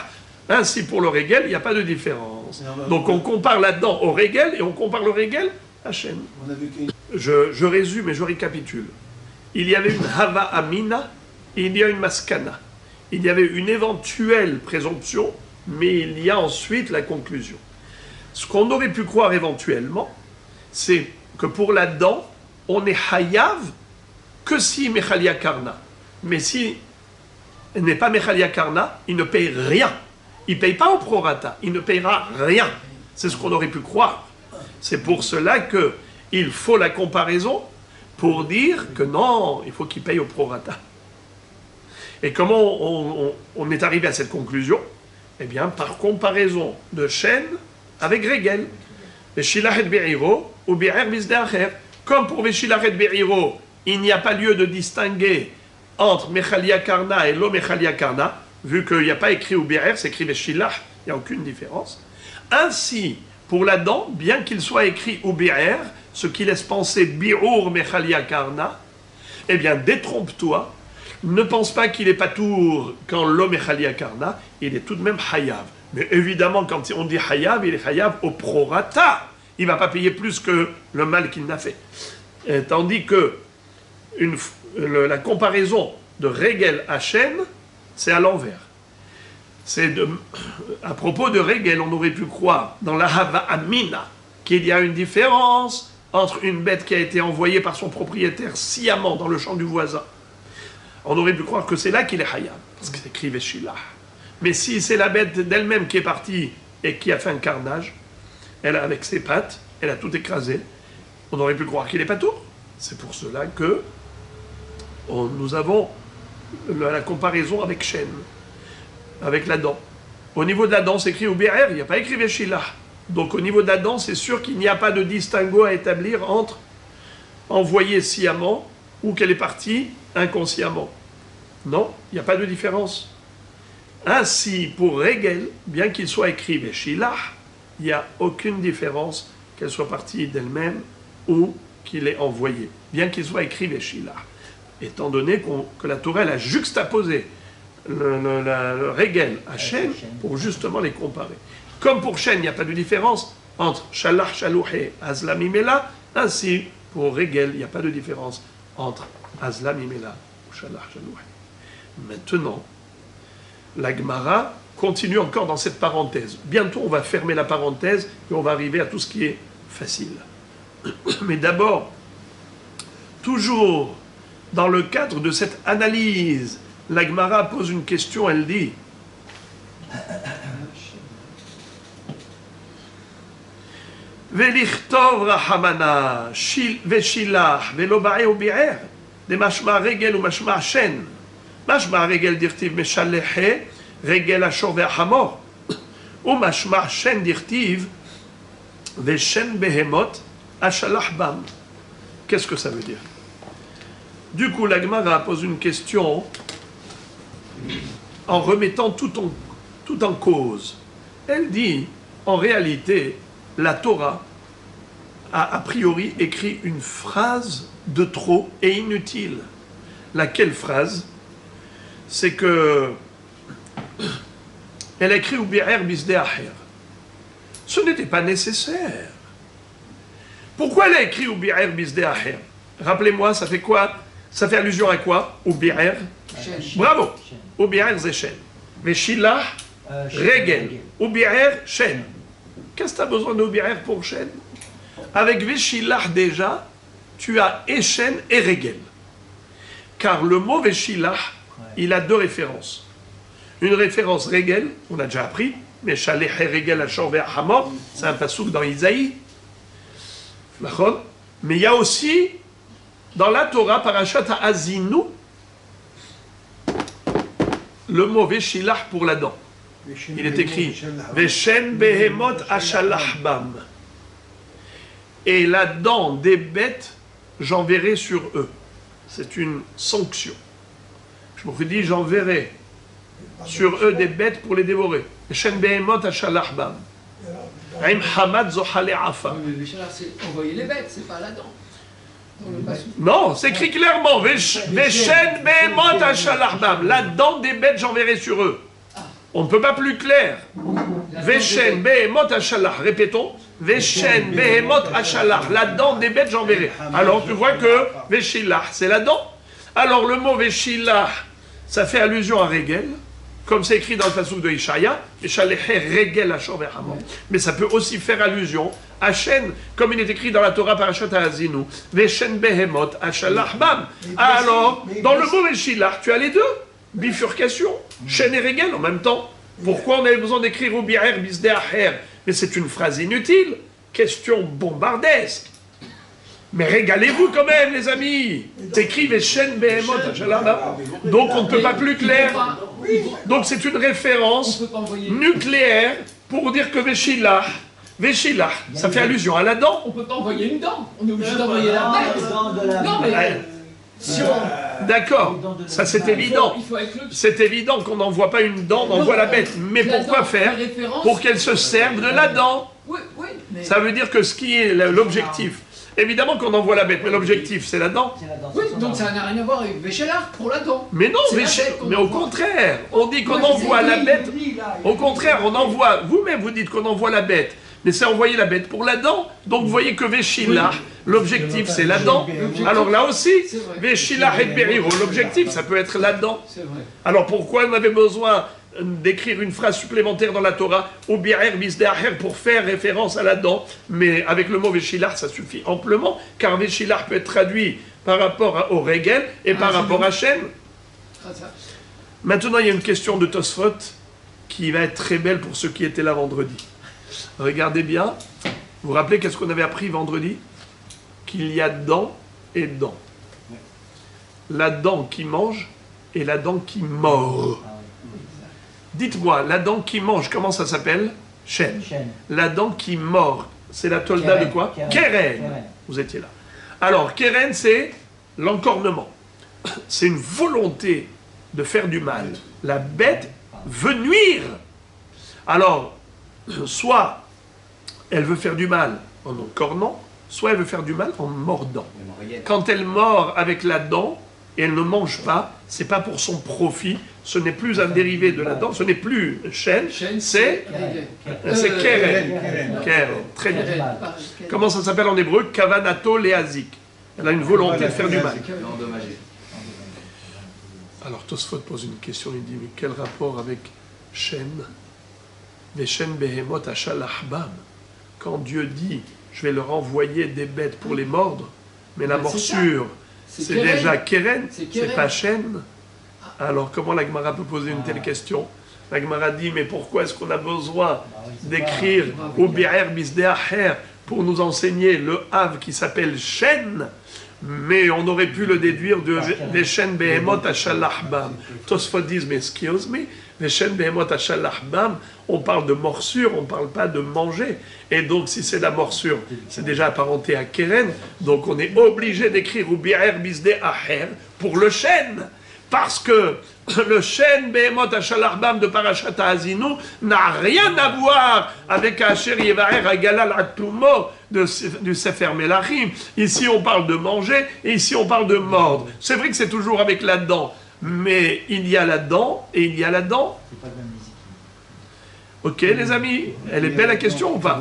Speaker 1: ainsi pour le Régel, il n'y a pas de différence. Donc on compare la dent au Régel et on compare le Régel à Shen. Je résume et je récapitule. Il y avait une Hava Amina et il y a une Maskana. Il y avait une éventuelle présomption, mais il y a ensuite la conclusion. Ce qu'on aurait pu croire éventuellement, c'est que pour la dent, on est Hayav que si Mechalia Karna. Mais si elle n'est pas Mechalia Karna, il ne paye rien. Il ne paye pas au prorata, il ne payera rien. C'est ce qu'on aurait pu croire. C'est pour cela qu'il faut la comparaison, pour dire que non, il faut qu'il paye au prorata. Et comment on est arrivé à cette conclusion? Eh bien, par comparaison de Shen avec Regel. Veshilah et Be'iro ou Be'er Bisdeacher. Comme pour Veshilah et Be'iro, il n'y a pas lieu de distinguer entre Mechalia Karna et Lo Mechalia Karna, vu qu'il n'y a pas écrit ou Be'er, c'est écrit Veshilah, il n'y a aucune différence. Ainsi, pour la dent, bien qu'il soit écrit ou Be'er, ce qui laisse penser Bi'ur Mechalia Karna, eh bien, détrompe-toi. Ne pense pas qu'il est patour quand l'homme est Chalia Karna, il est tout de même Hayav. Mais évidemment, quand on dit Hayav, il est Hayav au prorata. Il ne va pas payer plus que le mal qu'il n'a fait. Tandis que la comparaison de Regel à Shen, c'est à l'envers. À propos de Regel, on aurait pu croire dans la Hava Amina qu'il y a une différence entre une bête qui a été envoyée par son propriétaire sciemment dans le champ du voisin. On aurait pu croire que c'est là qu'il est Hayab, parce que c'est écrit Veshilah. Mais si c'est la bête d'elle-même qui est partie et qui a fait un carnage, elle, avec ses pattes, elle a tout écrasé, on aurait pu croire qu'il est pas tout. C'est pour cela que nous avons la comparaison avec Shen, avec la dent. Au niveau de la dent, c'est écrit au BR, il n'y a pas écrit Veshilah. Donc au niveau de la dent, c'est sûr qu'il n'y a pas de distinguo à établir entre envoyé sciemment ou qu'elle est partie inconsciemment. Non, il n'y a pas de différence. Ainsi, pour Regel, bien qu'il soit écrit Veshilah, il n'y a aucune différence qu'elle soit partie d'elle-même ou qu'il ait envoyé, bien qu'il soit écrit Veshilah. Étant donné que la Torah elle a juxtaposé le Regel à Shen pour justement les comparer. Comme pour Shen, il n'y a pas de différence entre Shalach, Shalouhe, Azlam, Imela, ainsi pour Regel, il n'y a pas de différence entre Azlam, Imela ou Shalach, Shalouhe. Maintenant, la Gemara continue encore dans cette parenthèse. Bientôt, on va fermer la parenthèse et on va arriver à tout ce qui est facile. Mais d'abord, toujours dans le cadre de cette analyse, la Gemara pose une question, elle dit Velichtov rahamana veshilach velo ba'e ou bi'er de mashma regel ou mashma shen mashma regel dirtiv meshalehe regel ashor ve'hamor ou mashma shen dirtiv veshen behemot ashalach bam. Qu'est-ce que ça veut dire? Du coup, la Gemara pose une question en remettant tout en cause. Elle dit, en réalité, la Torah a priori écrit une phrase de trop et inutile. Laquelle phrase? C'est que elle a écrit Ubi'er bisdeacher. Ce n'était pas nécessaire. Pourquoi elle a écrit Ubi'er bisdeacher? Rappelez-moi, ça fait quoi? Ça fait allusion à quoi? Ubi'er. Bravo. Ubi'er zeshen. Veshilah regel. Ubi'er shen. Qu'est-ce que tu as besoin d'Ubi'er pour shen? Avec Veshilah déjà, tu as Eshen et Regel. Car le mot Veshilah, il a deux références. Une référence Regel, on a déjà appris, mais Shalech Regel Ashor Ve'Hamor, c'est un pasouk dans Isaïe. Mais il y a aussi, dans la Torah, Parashat Azinu, le mot Veshilah pour la dent. Il est écrit Veshen Behemot Ashalach Bam. Et la dent des bêtes, j'enverrai sur eux. C'est une sanction. Je me dis, j'enverrai sur eux des bêtes pour les dévorer. Veshen Behemot Ashalach Bam. Aim Hamad Zohale Afa.
Speaker 3: Mais c'est envoyer les bêtes, c'est pas la dent.
Speaker 1: Non, c'est écrit clairement Veshen Behemot Ashalach Bam. La dent des bêtes, j'enverrai sur eux. On ne peut pas plus clair. Veshen Behemot Ashalach. Répétons. Veshen Behemot Ashalach. La dent des bêtes, j'enverrai. Alors tu vois que Veshilah, c'est la dent. Alors le mot Veshilah, ça fait allusion à Regel, comme c'est écrit dans le passouk de Ishaïa. Regel Ashor Ve'hamor. Mais ça peut aussi faire allusion à Shen, comme il est écrit dans la Torah Parashat Azinu. Veshen Behemot Ashalach Bam. Alors, dans le mot Veshilah, tu as les deux. Bifurcation, Shen et Regel en même temps. Pourquoi on avait besoin d'écrire Ubi'er bisdeacher? Mais c'est une phrase inutile. Question bombardesque. Mais régalez-vous quand même, les amis. T'écris Veshen Behemot Ashalahbam. Donc on ne peut pas plus clair. Donc c'est une référence nucléaire pour dire que Veshilach, ça fait allusion à la dent.
Speaker 3: On ne peut pas envoyer une dent. On est obligé d'envoyer la bête. Non, mais... Si on...
Speaker 1: D'accord, ça c'est évident. C'est évident qu'on n'envoie pas une dent, on envoie la bête. Mais pourquoi faire? Pour qu'elle se serve de la dent.
Speaker 3: Oui, mais...
Speaker 1: Ça veut dire que ce qui est l'objectif, évidemment qu'on envoie la bête, mais l'objectif c'est la dent.
Speaker 3: Oui, donc ça n'a rien à voir avec Véchelard pour la dent.
Speaker 1: Mais non, mais au contraire, on dit qu'on envoie la bête. Au contraire, on envoie, vous-même vous dites qu'on envoie la bête. Mais c'est envoyer la bête pour la dent. Donc vous voyez que Véchila, l'objectif c'est la dent. Alors là aussi, Véchila et Beriro, l'objectif ça peut être la dent. Alors pourquoi on avait besoin d'écrire une phrase supplémentaire dans la Torah, ou bi'er bisde'acher, pour faire référence à la dent, mais avec le mot Véchilar ça suffit amplement, car Véchilar peut être traduit par rapport au Regel et par rapport à Shem. Maintenant il y a une question de Tosfot qui va être très belle pour ceux qui étaient là vendredi. Regardez bien, vous vous rappelez qu'est-ce qu'on avait appris vendredi? Qu'il y a dent et dent. La dent qui mange et la dent qui mord. Dites-moi, la dent qui mange, comment ça s'appelle? Chêne. La dent qui mord, c'est la tolda de quoi? Keren. Vous étiez là. Alors, Keren, c'est l'encornement. C'est une volonté de faire du mal. La bête veut nuire. Alors, soit elle veut faire du mal en encornant, soit elle veut faire du mal en mordant. Quand elle mord avec la dent et elle ne mange pas, c'est pas pour son profit, ce n'est plus un dérivé de la dent, ce n'est plus chêne, c'est keren. Très bien. Comment ça s'appelle en hébreu? Kavanato leazik. Elle a une volonté de faire du mal. Alors Tosfot pose une question, il dit, mais quel rapport avec chêne? Veshen behemot ashalahbam. Quand Dieu dit, je vais leur envoyer des bêtes pour les mordre, mais la morsure, c'est déjà keren, c'est pas chêne. Alors comment la Gemara peut poser une telle question? La Gemara dit, mais pourquoi est-ce qu'on a besoin d'écrire au bi'er bisde'acher pour nous enseigner le hav qui s'appelle chêne? Mais on aurait pu le déduire de Veshen behemot ashalahbam. Tosfot disent, mais excuse me, Veshen behemot ashalahbam, on parle de morsure, on ne parle pas de manger. Et donc, si c'est la morsure, c'est déjà apparenté à Keren. Donc, on est obligé d'écrire ou bi'er bisde'acher pour le chêne. Parce que le chêne behemot ashalahbam de Parashat Ha'azinu n'a rien à voir avec Asher Yevarer Agalal Atumo du Sefer Melachim. Ici, on parle de manger et ici, on parle de mordre. C'est vrai que c'est toujours avec la dent. Mais il y a la dent et il y a la dent. Ok, les amis, elle est belle la question ou pas?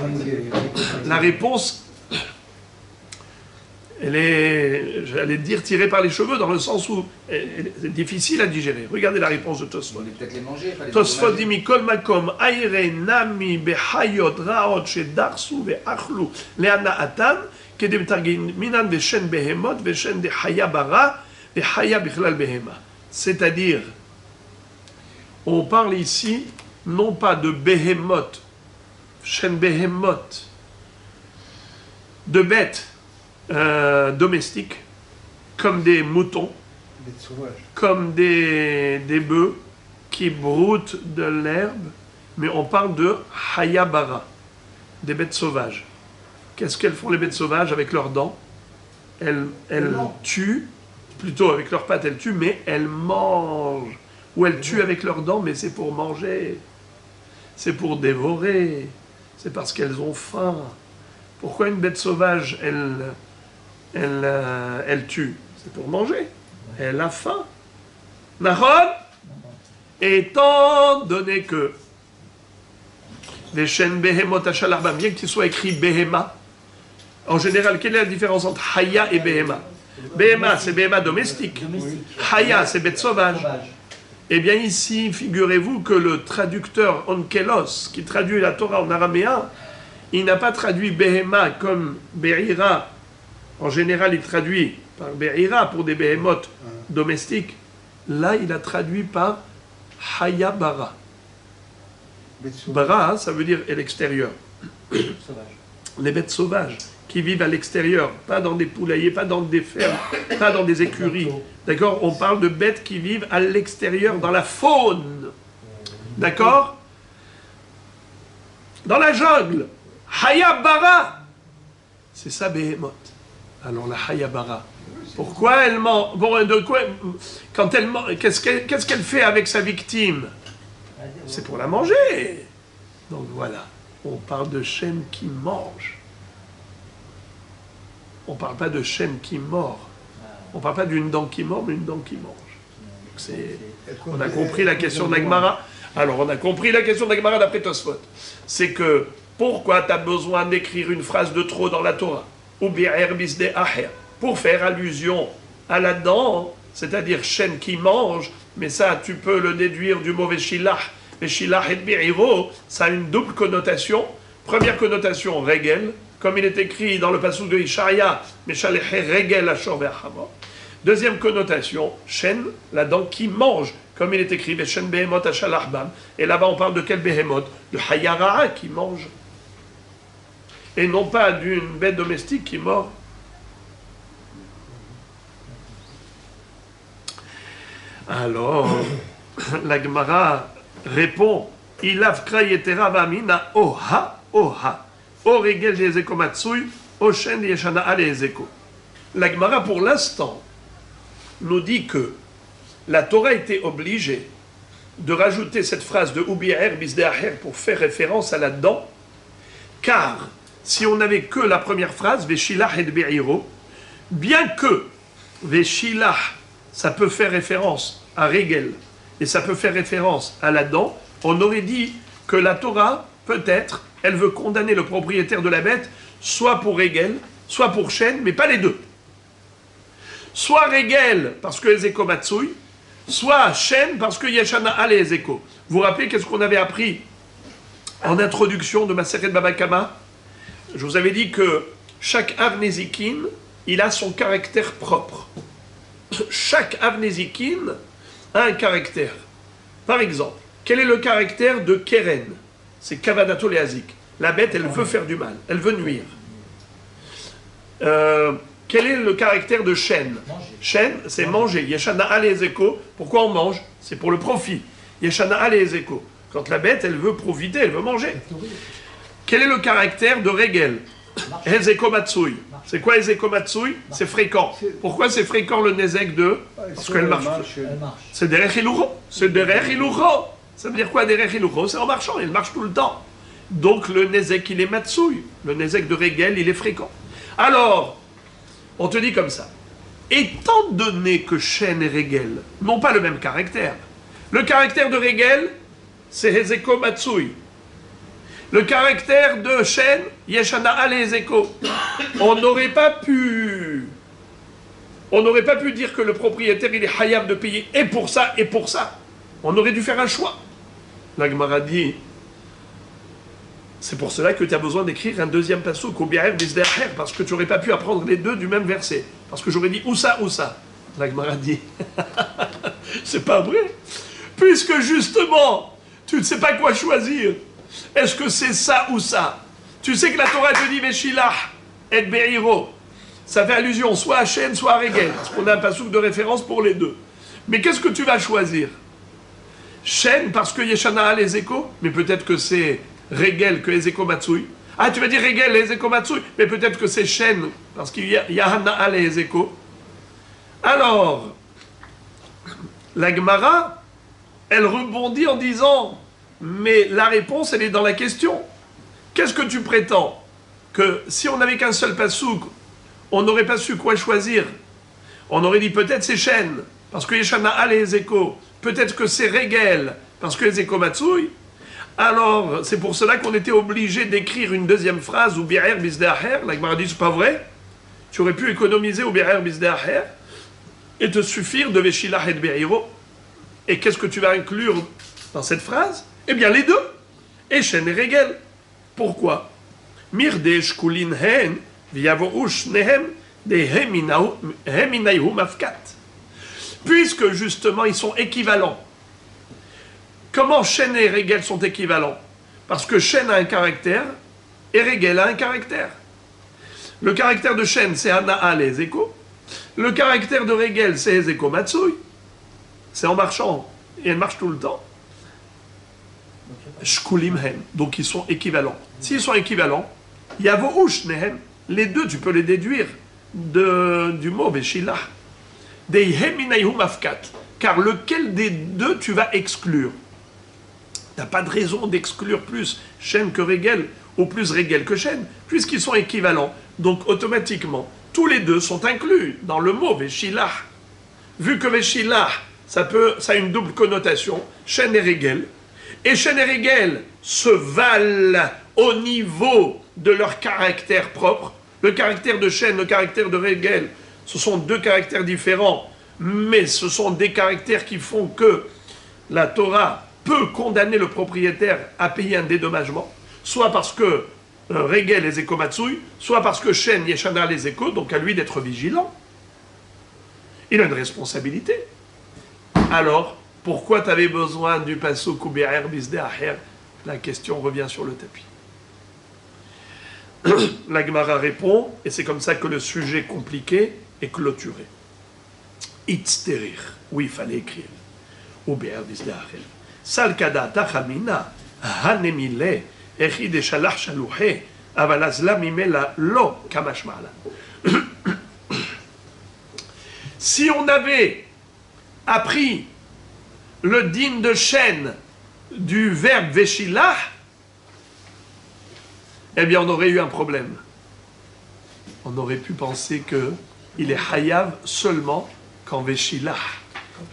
Speaker 1: La réponse, elle est, j'allais dire, tirée par les cheveux, dans le sens où c'est difficile à digérer. Regardez la réponse de Tosfot.
Speaker 5: Peut-être les manger.
Speaker 1: Tosfot dit Mikol makom aire nami behayot raot shedarsu ve'achlu leana atan kedem targin minan veshen behemot veshen de haya bara vehaya bichlal behema. C'est-à-dire, on parle ici non pas de behemoth, shen behemoth, de bêtes domestiques, comme des moutons, comme des bœufs qui broutent de l'herbe, mais on parle de hayabara, des bêtes sauvages. Qu'est-ce qu'elles font les bêtes sauvages avec leurs dents? Elles tuent, plutôt avec leurs pattes elles tuent, mais elles mangent. Ou elles tuent avec leurs dents, mais c'est pour manger. C'est pour dévorer. C'est parce qu'elles ont faim. Pourquoi une bête sauvage, elle tue? C'est pour manger. Elle a faim. Nahon? Étant donné que les chaînes Behemot Ashalahbam, bien qu'il soit écrit Behema, en général, quelle est la différence entre Haya et Behema? Behema, c'est Behema domestique. Haya, c'est bête sauvage. Eh bien ici, figurez-vous que le traducteur Onkelos, qui traduit la Torah en araméen, il n'a pas traduit Behema comme Be'ira. En général, il traduit par Be'ira pour des Behemoth domestiques. Là, il a traduit par Haya Bara. Bara, ça veut dire à l'extérieur. Les bêtes sauvages qui vivent à l'extérieur, pas dans des poulaillers, pas dans des fermes, pas dans des écuries. D'accord? On parle de bêtes qui vivent à l'extérieur, dans la faune. D'accord? Dans la jungle. Hayabara. C'est ça, Behemoth. Alors la Hayabara. Pourquoi elle ment? Bon, de quoi? Quand elle ment, qu'est-ce qu'elle fait avec sa victime? C'est pour la manger. Donc voilà. On parle de chêne qui mange. On ne parle pas de chêne qui mord. On ne parle pas d'une dent qui mord, mais une dent qui mange. On a compris la question de la Gemara. Alors, on a compris la question de la Gemara d'après Tosfot. C'est que, pourquoi tu as besoin d'écrire une phrase de trop dans la Torah? Ou bi'er bisde aher, pour faire allusion à la dent, c'est-à-dire chêne qui mange, mais ça, tu peux le déduire du mot veshilach. Veshilach et bi'iro, ça a une double connotation. Première connotation, regel, comme il est écrit dans le passage de Ishaïa, Meshaleche regel ashor ve'achama. Deuxième connotation, chêne, la dent qui mange, comme il est écrit, Veshen behemoth ashalachbam. Et là-bas, on parle de quel behemoth? De hayara qui mange. Et non pas d'une bête domestique qui mord. Alors, la Gemara répond, Ilav krayetera vamina oha oha. Oregel yezeko matsui, oshen yeshana ale yezeko. La Gemara, pour l'instant, nous dit que la Torah était obligée de rajouter cette phrase de Ubi'er bisde'aher pour faire référence à la dent, car si on n'avait que la première phrase, Veshilach et Be'iro, bien que Veshilach, ça peut faire référence à Regel, et ça peut faire référence à la dent, on aurait dit que la Torah, peut-être, elle veut condamner le propriétaire de la bête, soit pour Regel, soit pour chêne, mais pas les deux. Soit Regel, parce que Ezeko Matsui, soit chêne, parce que Yeshana Ale Ezeko. Vous vous rappelez qu'est-ce qu'on avait appris en introduction de Maseret Baba Kama? Je vous avais dit que chaque Avnezikin, il a son caractère propre. Chaque Avnezikin a un caractère. Par exemple, quel est le caractère de Keren? C'est Kavadato Leazik. La bête, elle veut faire du mal, elle veut nuire. Quel est le caractère de chêne? Chêne, c'est manger. Yeshana Ale Ezeko. Pourquoi on mange? C'est pour le profit. Yeshana Ale Ezeko. Quand la bête, elle veut profiter, elle veut manger. Quel est le caractère de Regel? Ezeko Matsui. C'est quoi Ezeko Matsui? C'est fréquent. Pourquoi c'est fréquent le Nezek de? Parce qu'elle marche. C'est Derech Ilucho. C'est Derech Ilucho. Ça veut dire quoi Derech Ilucho? C'est en marchant, elle marche tout le temps. Donc le Nezek, il est Matsui. Le Nezek de Regel, il est fréquent. Alors, on te dit comme ça. Étant donné que chêne et Regel n'ont pas le même caractère, le caractère de Regel, c'est Ezeko Matsui. Le caractère de chêne, Yeshana Ale Ezeko. On n'aurait pas pu dire que le propriétaire, il est hayab de payer et pour ça, et pour ça. On aurait dû faire un choix. La Gemara dit, c'est pour cela que tu as besoin d'écrire un deuxième passouk, au bi'er bisde'aher, parce que tu n'aurais pas pu apprendre les deux du même verset. Parce que j'aurais dit ou ça, ou ça. La Gemara dit, c'est pas vrai. Puisque justement, tu ne sais pas quoi choisir. Est-ce que c'est ça ou ça? Tu sais que la Torah te dit Veshilach et Be'iro. Ça fait allusion soit à chêne, soit à Regel. Parce qu'on a un passouk de référence pour les deux. Mais qu'est-ce que tu vas choisir? Chêne parce que Yeshana a les échos, mais peut-être que c'est Regel que Ezeko Matsui. Ah, tu vas dire Regel et Ezeko Matsui, mais peut-être que c'est chêne parce qu'il y a Yahana a les échos. Alors, la Gemara, elle rebondit en disant, mais la réponse, elle est dans la question. Qu'est-ce que tu prétends? Que si on n'avait qu'un seul passouk, on n'aurait pas su quoi choisir. On aurait dit peut-être c'est chêne, parce que Yeshana a les échos. Peut-être que c'est Regel, parce que les échos Matsui. Alors, c'est pour cela qu'on était obligé d'écrire une deuxième phrase, ou bi'er bisde'aher. La Gemara dit, c'est pas vrai. Tu aurais pu économiser au bi'er bisde'aher et te suffire de Veshilach et de Be'iro. Et qu'est-ce que tu vas inclure dans cette phrase? Eh bien, les deux. Et chêne et Regel. Pourquoi? Mirdesh kulin hen, viavouch nehem, de heminayu mafkat. Puisque justement, ils sont équivalents. Comment chêne et Regel sont équivalents? Parce que chêne a un caractère et Regel a un caractère. Le caractère de Shen, c'est Hana'a les échos. Le caractère de Regel, c'est Ezeko Matsui. C'est en marchant. Et elle marche tout le temps. Shkulim hem. Donc ils sont équivalents. S'ils sont équivalents, Yavo Ushnehem. Les deux, tu peux les déduire du mot Veshilah. Deihem minayhum afkat. Car lequel des deux tu vas exclure? Tu n'as pas de raison d'exclure plus Shen que Regel, ou plus Regel que Shen, puisqu'ils sont équivalents. Donc automatiquement, tous les deux sont inclus dans le mot Veshilah. Vu que Veshilah, ça a une double connotation, Shen et Regel. Et Shen et Regel se valent au niveau de leur caractère propre. Le caractère de Shen, le caractère de Regel, ce sont deux caractères différents, mais ce sont des caractères qui font que la Torah peut condamner le propriétaire à payer un dédommagement, soit parce que Regel les écomatsui, soit parce que Shen Yeshana les échos, donc à lui d'être vigilant. Il a une responsabilité. Alors, pourquoi tu avais besoin du pasuk ou bi'er bisde aher? La question revient sur le tapis. La Gemara répond, et c'est comme ça que le sujet compliqué est clôturé. Itzterir. Oui, il fallait écrire. Ou bi'er bisde aher. Salkada tachamina hanemile echi de shalach shaluhe aval azla mimela lo kamashmala. Si on avait appris le din de Shen du verbe veshilah, eh bien on aurait eu un problème. On aurait pu penser qu'il est hayav seulement quand veshilah.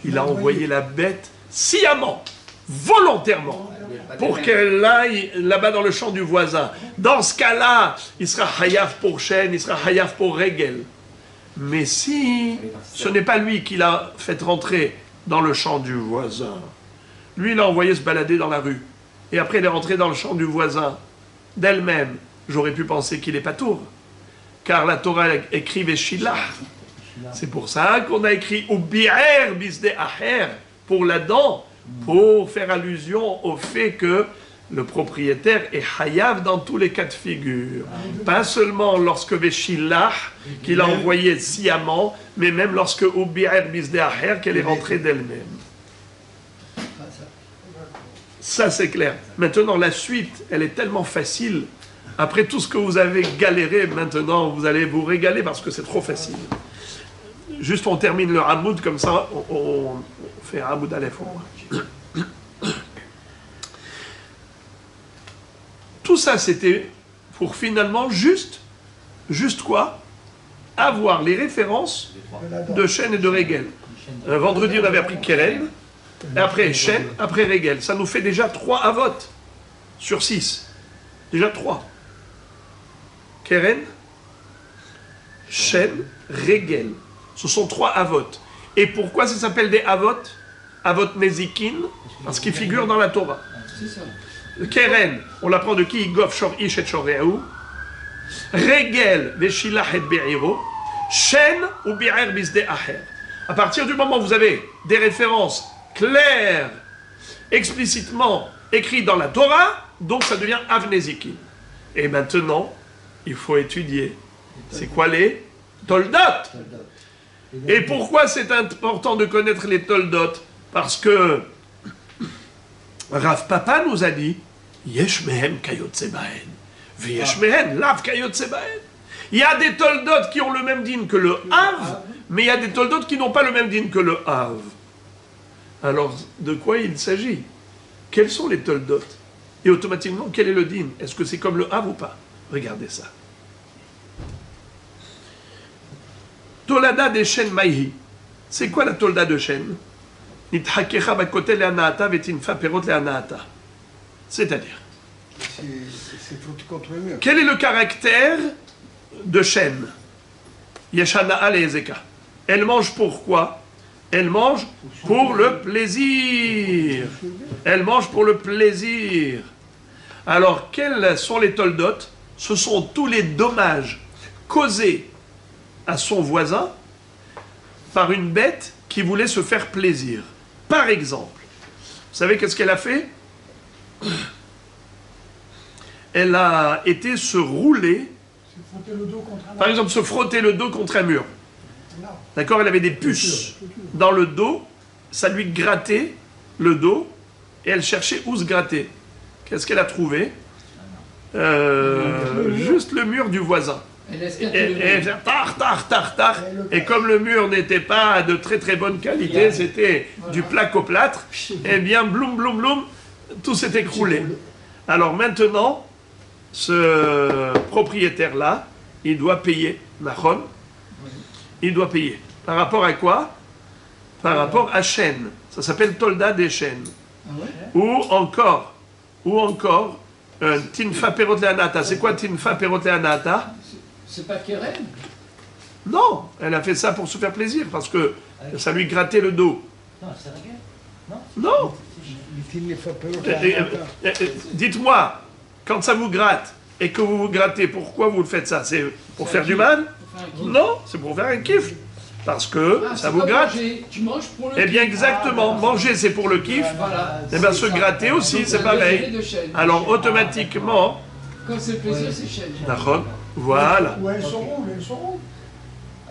Speaker 1: Il a envoyé la bête sciemment, volontairement, pour qu'elle aille là-bas dans le champ du voisin. Dans ce cas-là, il sera hayav pour Shen, il sera hayav pour Regel. Mais si ce n'est pas lui qui l'a fait rentrer dans le champ du voisin, lui il a envoyé se balader dans la rue, et après il est rentré dans le champ du voisin d'elle-même, j'aurais pu penser qu'il est patour, car la Torah écrit Veshilah. C'est pour ça qu'on a écrit Ubi'er bisde aher pour la dent, pour faire allusion au fait que le propriétaire est hayav dans tous les cas de figure. Pas seulement lorsque Veshilah, qu'il a envoyé sciemment, mais même lorsque Ubi'er bisde aher, qu'elle est rentrée d'elle-même. Ça c'est clair. Maintenant la suite, elle est tellement facile. Après tout ce que vous avez galéré, maintenant vous allez vous régaler parce que c'est trop facile. Juste on termine le Hamoud comme ça, on fait un Hamoud Aleph au moins. Tout ça, c'était pour finalement juste quoi? Avoir les références de Shen et de Regel. Vendredi, on avait appris Keren, après Shen, après Regel. Ça nous fait déjà 3 avot sur 6. Déjà 3. Keren, Shen, Regel. Ce sont 3 avot. Et pourquoi ça s'appelle des avot? Avot Nezikin, parce qu'ils figurent dans la Torah.
Speaker 3: C'est ça.
Speaker 1: Le Keren, on l'apprend de qui? Gov Shor Ish et Shoreaou. Regel, Veshilah et Be'iro. Shen ou Bi'er Bisde Aher. À partir du moment où vous avez des références claires, explicitement écrites dans la Torah, donc ça devient Avnezikin. Et maintenant, il faut étudier. C'est quoi les Toldot? Et pourquoi c'est important de connaître les Toldot? Parce que Rav Papa nous a dit Yesh mehem kayotze bahen, veyesh mehem lav kayotze bahen. Il y a des Toldot qui ont le même din que le Hav, mais il y a des Toldot qui n'ont pas le même din que le Hav. Alors, de quoi il s'agit? Quels sont les Toldot? Et automatiquement, quel est le din? Est-ce que c'est comme le Hav ou pas? Regardez ça. Tolada de Shen Maïhi. C'est quoi la Tolda de Shen? C'est-à-dire, quel est le caractère de Shen? Yeshana et Ezeka. Elle mange pourquoi? Elle mange pour le plaisir. Elle mange pour le plaisir. Alors, quels sont les Toldot? Ce sont tous les dommages causés à son voisin par une bête qui voulait se faire plaisir. Par exemple, vous savez qu'est-ce qu'elle a fait? Elle a été se rouler
Speaker 2: C'est frotter le dos contre un
Speaker 1: Par exemple, se frotter le dos contre un mur.
Speaker 2: arbre.
Speaker 1: D'accord? Elle avait des puces dans le dos, ça lui grattait le dos, et elle cherchait où se gratter. Qu'est-ce qu'elle a trouvé? Juste le mur du voisin.
Speaker 3: Elle laisse
Speaker 1: Et
Speaker 3: le
Speaker 1: elle fait tar. Et comme le mur n'était pas de très très bonne qualité, c'était du plaque-au-plâtre, eh bien, bloum, tout s'est écroulé. Alors maintenant, ce propriétaire-là, il doit payer. Nahon, il doit payer. Par rapport à quoi? Par rapport à Shen. Ça s'appelle Tolda des Shen.
Speaker 3: Ah ouais?
Speaker 1: Ou encore, Tinfa Perot Leanata. C'est quoi Tinfa Perot Leanata?
Speaker 3: C'est pas Keren?
Speaker 1: Non, elle a fait ça pour se faire plaisir, parce que ça lui grattait le dos.
Speaker 4: Non, c'est réglé.
Speaker 1: Non.
Speaker 2: Il les fait peur.
Speaker 1: Dites-moi, quand ça vous gratte, et que vous vous grattez, pourquoi vous le faites ça? C'est pour faire du mal? Non, c'est pour faire un kiff. Parce que ça vous gratte.
Speaker 3: Tu manges pour le
Speaker 1: Eh bien,
Speaker 3: kiff.
Speaker 1: exactement. Manger, c'est pour le kiff.
Speaker 3: Voilà.
Speaker 1: Eh bien, se gratter aussi, c'est pareil. Alors, automatiquement,
Speaker 3: Quand c'est plaisir, c'est chêne.
Speaker 1: Nahon, voilà.
Speaker 2: Ou elles sont rondes.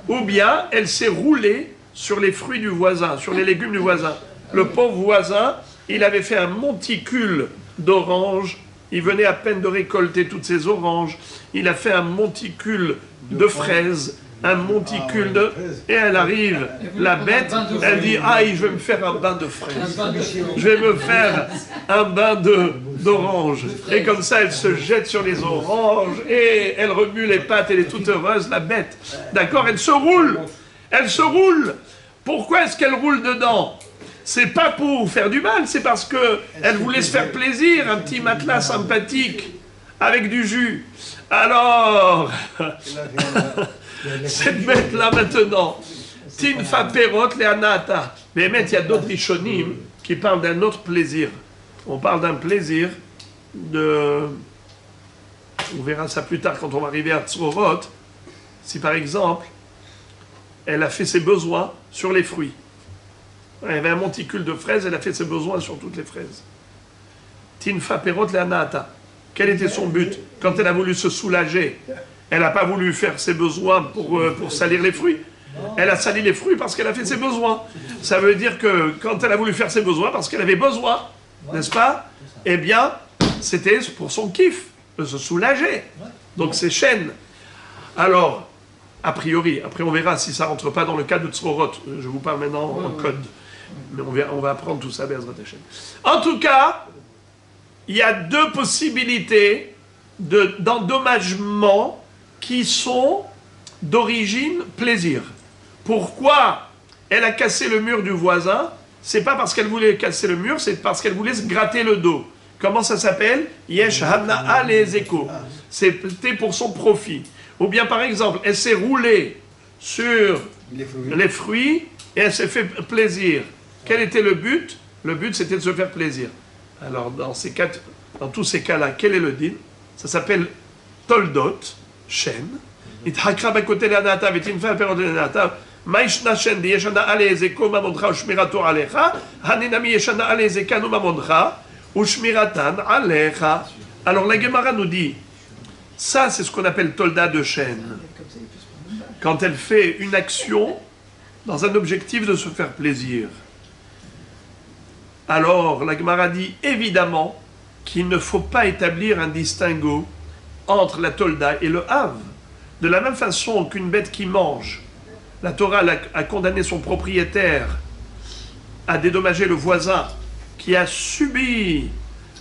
Speaker 1: Ou bien, elle s'est roulée sur les fruits du voisin, sur les légumes du voisin. Le pauvre voisin, il avait fait un monticule d'oranges. Il venait à peine de récolter toutes ces oranges. Il a fait un monticule de fraises, un monticule de... Et elle arrive, la bête, elle dit « Aïe, je vais me faire un bain de fraises. Je vais me faire un bain d'oranges. » Et comme ça, elle se jette sur les oranges et elle remue les pattes, elle est toute heureuse, la bête. D'accord? Elle se roule. Elle se roule. Pourquoi est-ce qu'elle roule dedans? C'est pas pour faire du mal, c'est parce qu'elle voulait se faire plaisir, un petit matelas sympathique, avec du jus. Alors, cette bête-là maintenant, Tinfa Perot Leanata. Mais il y a d'autres Rishonim qui parlent d'un autre plaisir. On parle d'un plaisir de... On verra ça plus tard quand on va arriver à Tzorot. Si par exemple, elle a fait ses besoins sur les fruits. Elle avait un monticule de fraises, elle a fait ses besoins sur toutes les fraises. Tinfa Perot Leanata. Quel était son but? Quand elle a voulu se soulager, elle n'a pas voulu faire ses besoins pour salir les fruits. Elle a sali les fruits parce qu'elle a fait ses besoins. Ça veut dire que quand elle a voulu faire ses besoins, parce qu'elle avait besoin, n'est-ce pas? Eh bien, c'était pour son kiff, de se soulager. Donc c'est chêne. Alors, a priori, après on verra si ça rentre pas dans le cas de Tzorot. Je vous parle maintenant en code. Mais on va apprendre tout ça, Be'ezrat Hashem. En tout cas, il y a deux possibilités d'endommagement qui sont d'origine plaisir. Pourquoi elle a cassé le mur du voisin? C'est pas parce qu'elle voulait casser le mur, c'est parce qu'elle voulait se gratter le dos. Comment ça s'appelle? Yesh Hana'a les échos. C'était pour son profit. Ou bien par exemple, elle s'est roulée sur les fruits et elle s'est fait plaisir. Quel était le but? Le but c'était de se faire plaisir. Alors dans tous ces cas-là, quel est le din? Ça s'appelle Toldot, Shen. Ithakra bakote le'anata v'tinfa perot le'anata. Maishna Shen di yeshana alezeko mamondcha ushmirato alecha. Haninami yeshana alezekanu mamondcha ushmiratan alecha. Alors la Gemara nous dit, ça c'est ce qu'on appelle Tolda de Shen. Quand elle fait une action dans un objectif de se faire plaisir. Alors, la Gemara dit évidemment qu'il ne faut pas établir un distinguo entre la tolda et le hav. De la même façon qu'une bête qui mange, la Torah a condamné son propriétaire à dédommager le voisin qui a subi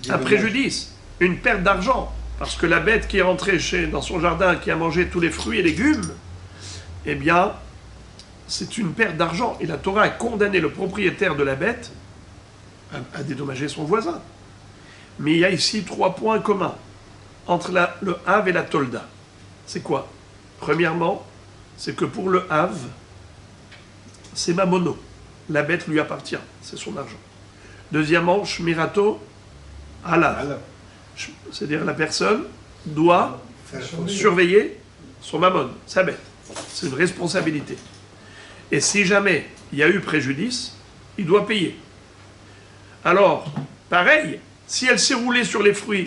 Speaker 1: un préjudice, une perte d'argent, parce que la bête qui est rentrée dans son jardin, qui a mangé tous les fruits et légumes, eh bien, c'est une perte d'argent. Et la Torah a condamné le propriétaire de la bête à dédommager son voisin. Mais il y a ici 3 points communs entre le Hav et la Tolda. C'est quoi? Premièrement, c'est que pour le Hav, c'est Mamono. La bête lui appartient, c'est son argent. Deuxièmement, Shmirato Alav. C'est-à-dire la personne doit surveiller son Mammon, sa bête. C'est une responsabilité. Et si jamais il y a eu préjudice, il doit payer. Alors, pareil, si elle s'est roulée sur les fruits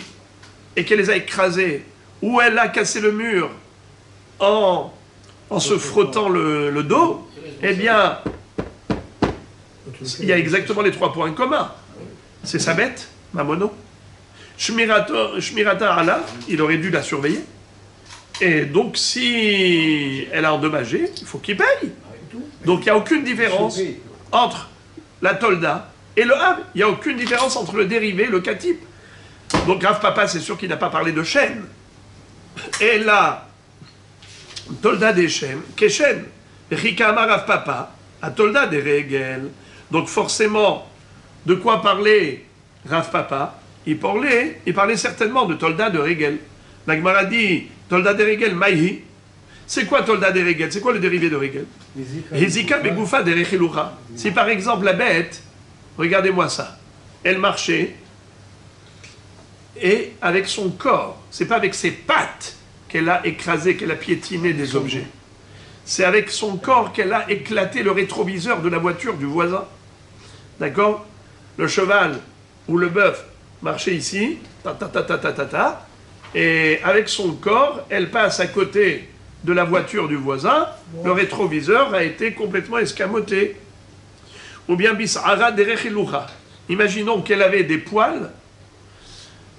Speaker 1: et qu'elle les a écrasés, ou elle a cassé le mur en se frottant le dos, eh bien, il y a exactement les 3 points communs. C'est sa bête, Mamono. Shmirata Allah, il aurait dû la surveiller. Et donc, si elle a endommagé, il faut qu'il paye. Donc, il n'y a aucune différence entre la tolda et le Hav. Il n'y a aucune différence entre le dérivé et le katib. Donc, Rav Papa, c'est sûr qu'il n'a pas parlé de chaîne. Et la tolda des chaînes, Keshen, Rikama Rav Papa, a tolda des règles. Donc, forcément, de quoi parler Rav Papa? Il parlait certainement de tolda de règles. La Gemara dit, tolda des règles, maïhi. C'est quoi tolda des règles? C'est quoi le dérivé de règles? Hezika begoufa de rechilucha. Si par exemple la bête, regardez-moi ça, elle marchait, et avec son corps, c'est pas avec ses pattes qu'elle a écrasé, qu'elle a piétiné des objets. C'est avec son corps qu'elle a éclaté le rétroviseur de la voiture du voisin. D'accord? Le cheval ou le bœuf marchait ici, et avec son corps, elle passe à côté de la voiture du voisin, le rétroviseur a été complètement escamoté. Ou bien bis'ara derechilucha. Imaginons qu'elle avait des poils,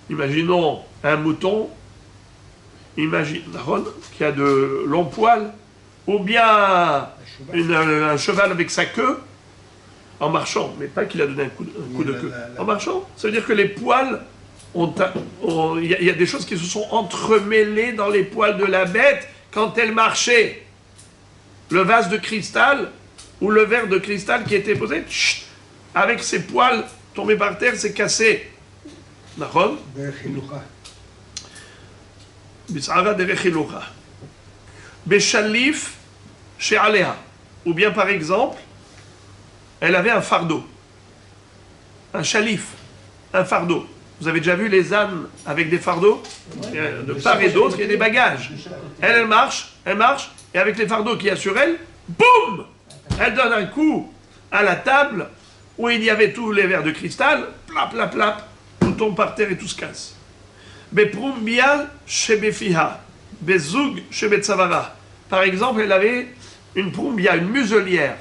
Speaker 1: imaginons un mouton, qui a de longs poils, ou bien un cheval avec sa queue, en marchant, mais pas qu'il a donné un coup de queue. En marchant, ça veut dire que les poils, il y a des choses qui se sont entremêlées dans les poils de la bête quand elle marchait. Le vase de cristal ou le verre de cristal qui était posé, avec ses poils tombés par terre, c'est cassé. D'accord? Beshalif chez Aléa. Ou bien par exemple, elle avait un fardeau. Un chalif. Un fardeau. Vous avez déjà vu les ânes avec des fardeaux? De part et d'autre, il y a des bagages. Elle marche, et avec les fardeaux qu'il y a sur elle, boum! Elle donne un coup à la table où il y avait tous les verres de cristal, plap, plap, plap, tout tombe par terre et tout se casse. Beprumbia shebefiha, bezoug shebetsavara. Par exemple, elle avait une prumbia, une muselière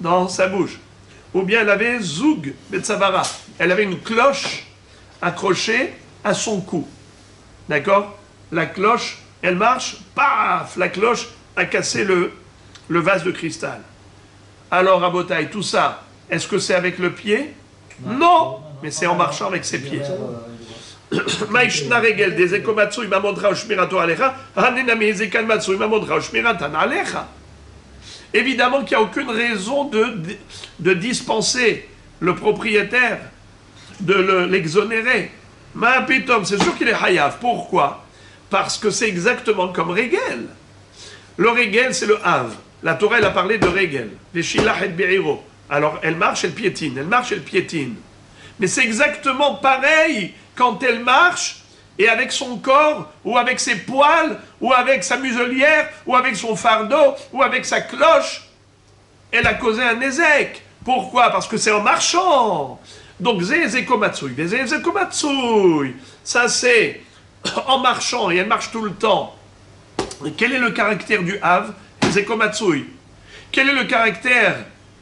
Speaker 1: dans sa bouche. Ou bien elle avait zoug betsavara. Elle avait une cloche accrochée à son cou. D'accord? La cloche, elle marche, paf! La cloche a cassé le vase de cristal. Alors, Rabotaï, tout ça, est-ce que c'est avec le pied? Non, mais c'est en marchant avec ses pieds. Maïshna regel des ekomatsu imamondra ushmirato alecha, hanenami ezekan matsu imamondra ushmiratan alecha. Évidemment qu'il n'y a aucune raison de dispenser le propriétaire, de l'exonérer. Ma'apitom, c'est sûr qu'il est hayav. Pourquoi? Parce que c'est exactement comme Régel. Le Régel, c'est le Hav. La Torah, elle a parlé de Régel. Veshilach et Be'iro. Alors, elle marche, elle piétine. Elle marche, elle piétine. Mais c'est exactement pareil quand elle marche et avec son corps, ou avec ses poils, ou avec sa muselière, ou avec son fardeau, ou avec sa cloche, elle a causé un ézek. Pourquoi? Parce que c'est en marchant. Donc, Zezekomatsui, ça c'est en marchant, et elle marche tout le temps. Quel est le caractère du Hav? Zezekomatsui. Quel est le caractère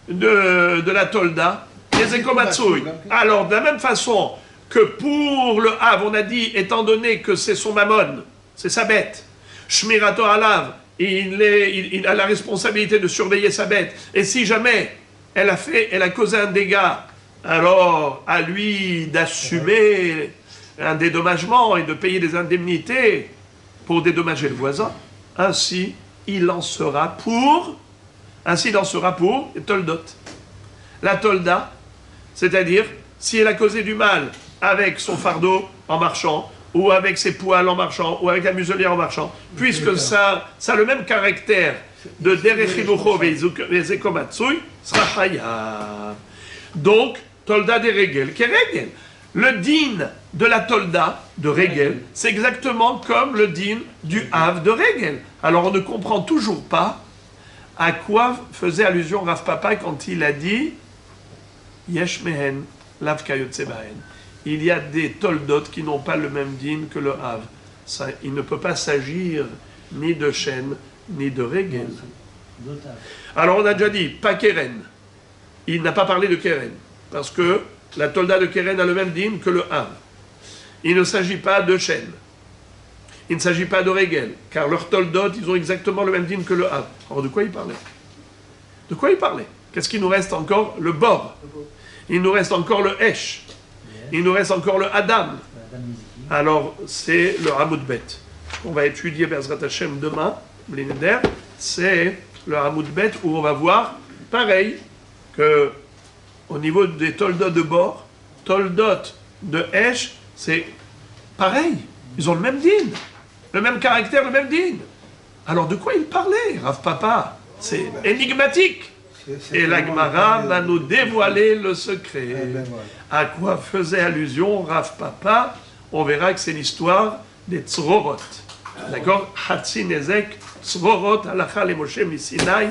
Speaker 1: de la Tolda? Zezekomatsui. Alors, de la même façon que pour le Hav, on a dit, étant donné que c'est son mammon, c'est sa bête, Shmirato Alav, il a la responsabilité de surveiller sa bête, et si jamais elle a causé un dégât, alors à lui d'assumer un dédommagement et de payer des indemnités pour dédommager le voisin. Ainsi, il en sera pour Toldot. La Tolda, c'est-à-dire, si elle a causé du mal avec son fardeau en marchant, ou avec ses poils en marchant, ou avec la muselière en marchant, puisque ça a le même caractère de Derechilucho vezekomatsui, sera hayab. Donc, Tolda des Régel, qui est Régel. Le din de la Tolda de Régel, c'est exactement comme le din du Hav de Régel. Alors on ne comprend toujours pas à quoi faisait allusion Rav Papa quand il a dit Yesh mehen lav kayotse bahen. Il y a des Toldot qui n'ont pas le même din que le Hav. Il ne peut pas s'agir ni de chêne, ni de régel.
Speaker 4: D'otage.
Speaker 1: Alors on a déjà dit, pas Keren. Il n'a pas parlé de Keren, parce que la Tolda de Keren a le même dîme que le Hav. Il ne s'agit pas de chêne. Il ne s'agit pas de régel, car leurs Toldot, ils ont exactement le même dîme que le Hav. Alors de quoi il parlait? De quoi il parlait? Qu'est-ce qu'il nous reste encore? Le Bor. Il nous reste encore le Hesh. Il nous reste encore le Adam. Alors c'est le Hamoud-Bet. On va étudier Bezrat Hashem demain, Blineder. C'est le Hamoud-Bet où on va voir, pareil, que au niveau des Toldot de Bor, Toldot de Hesh, c'est pareil. Ils ont le même din, le même caractère, le même din. Alors de quoi il parlait, Rav Papa? C'est énigmatique. Et la Gemara va nous dévoiler le secret. À quoi faisait allusion Rav Papa? On verra que c'est l'histoire des Tzrorot. D'accord? Hatsin Ezek, Tzrorot, Halacha le Moshe Misinaï.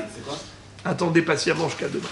Speaker 1: Attendez patiemment jusqu'à demain.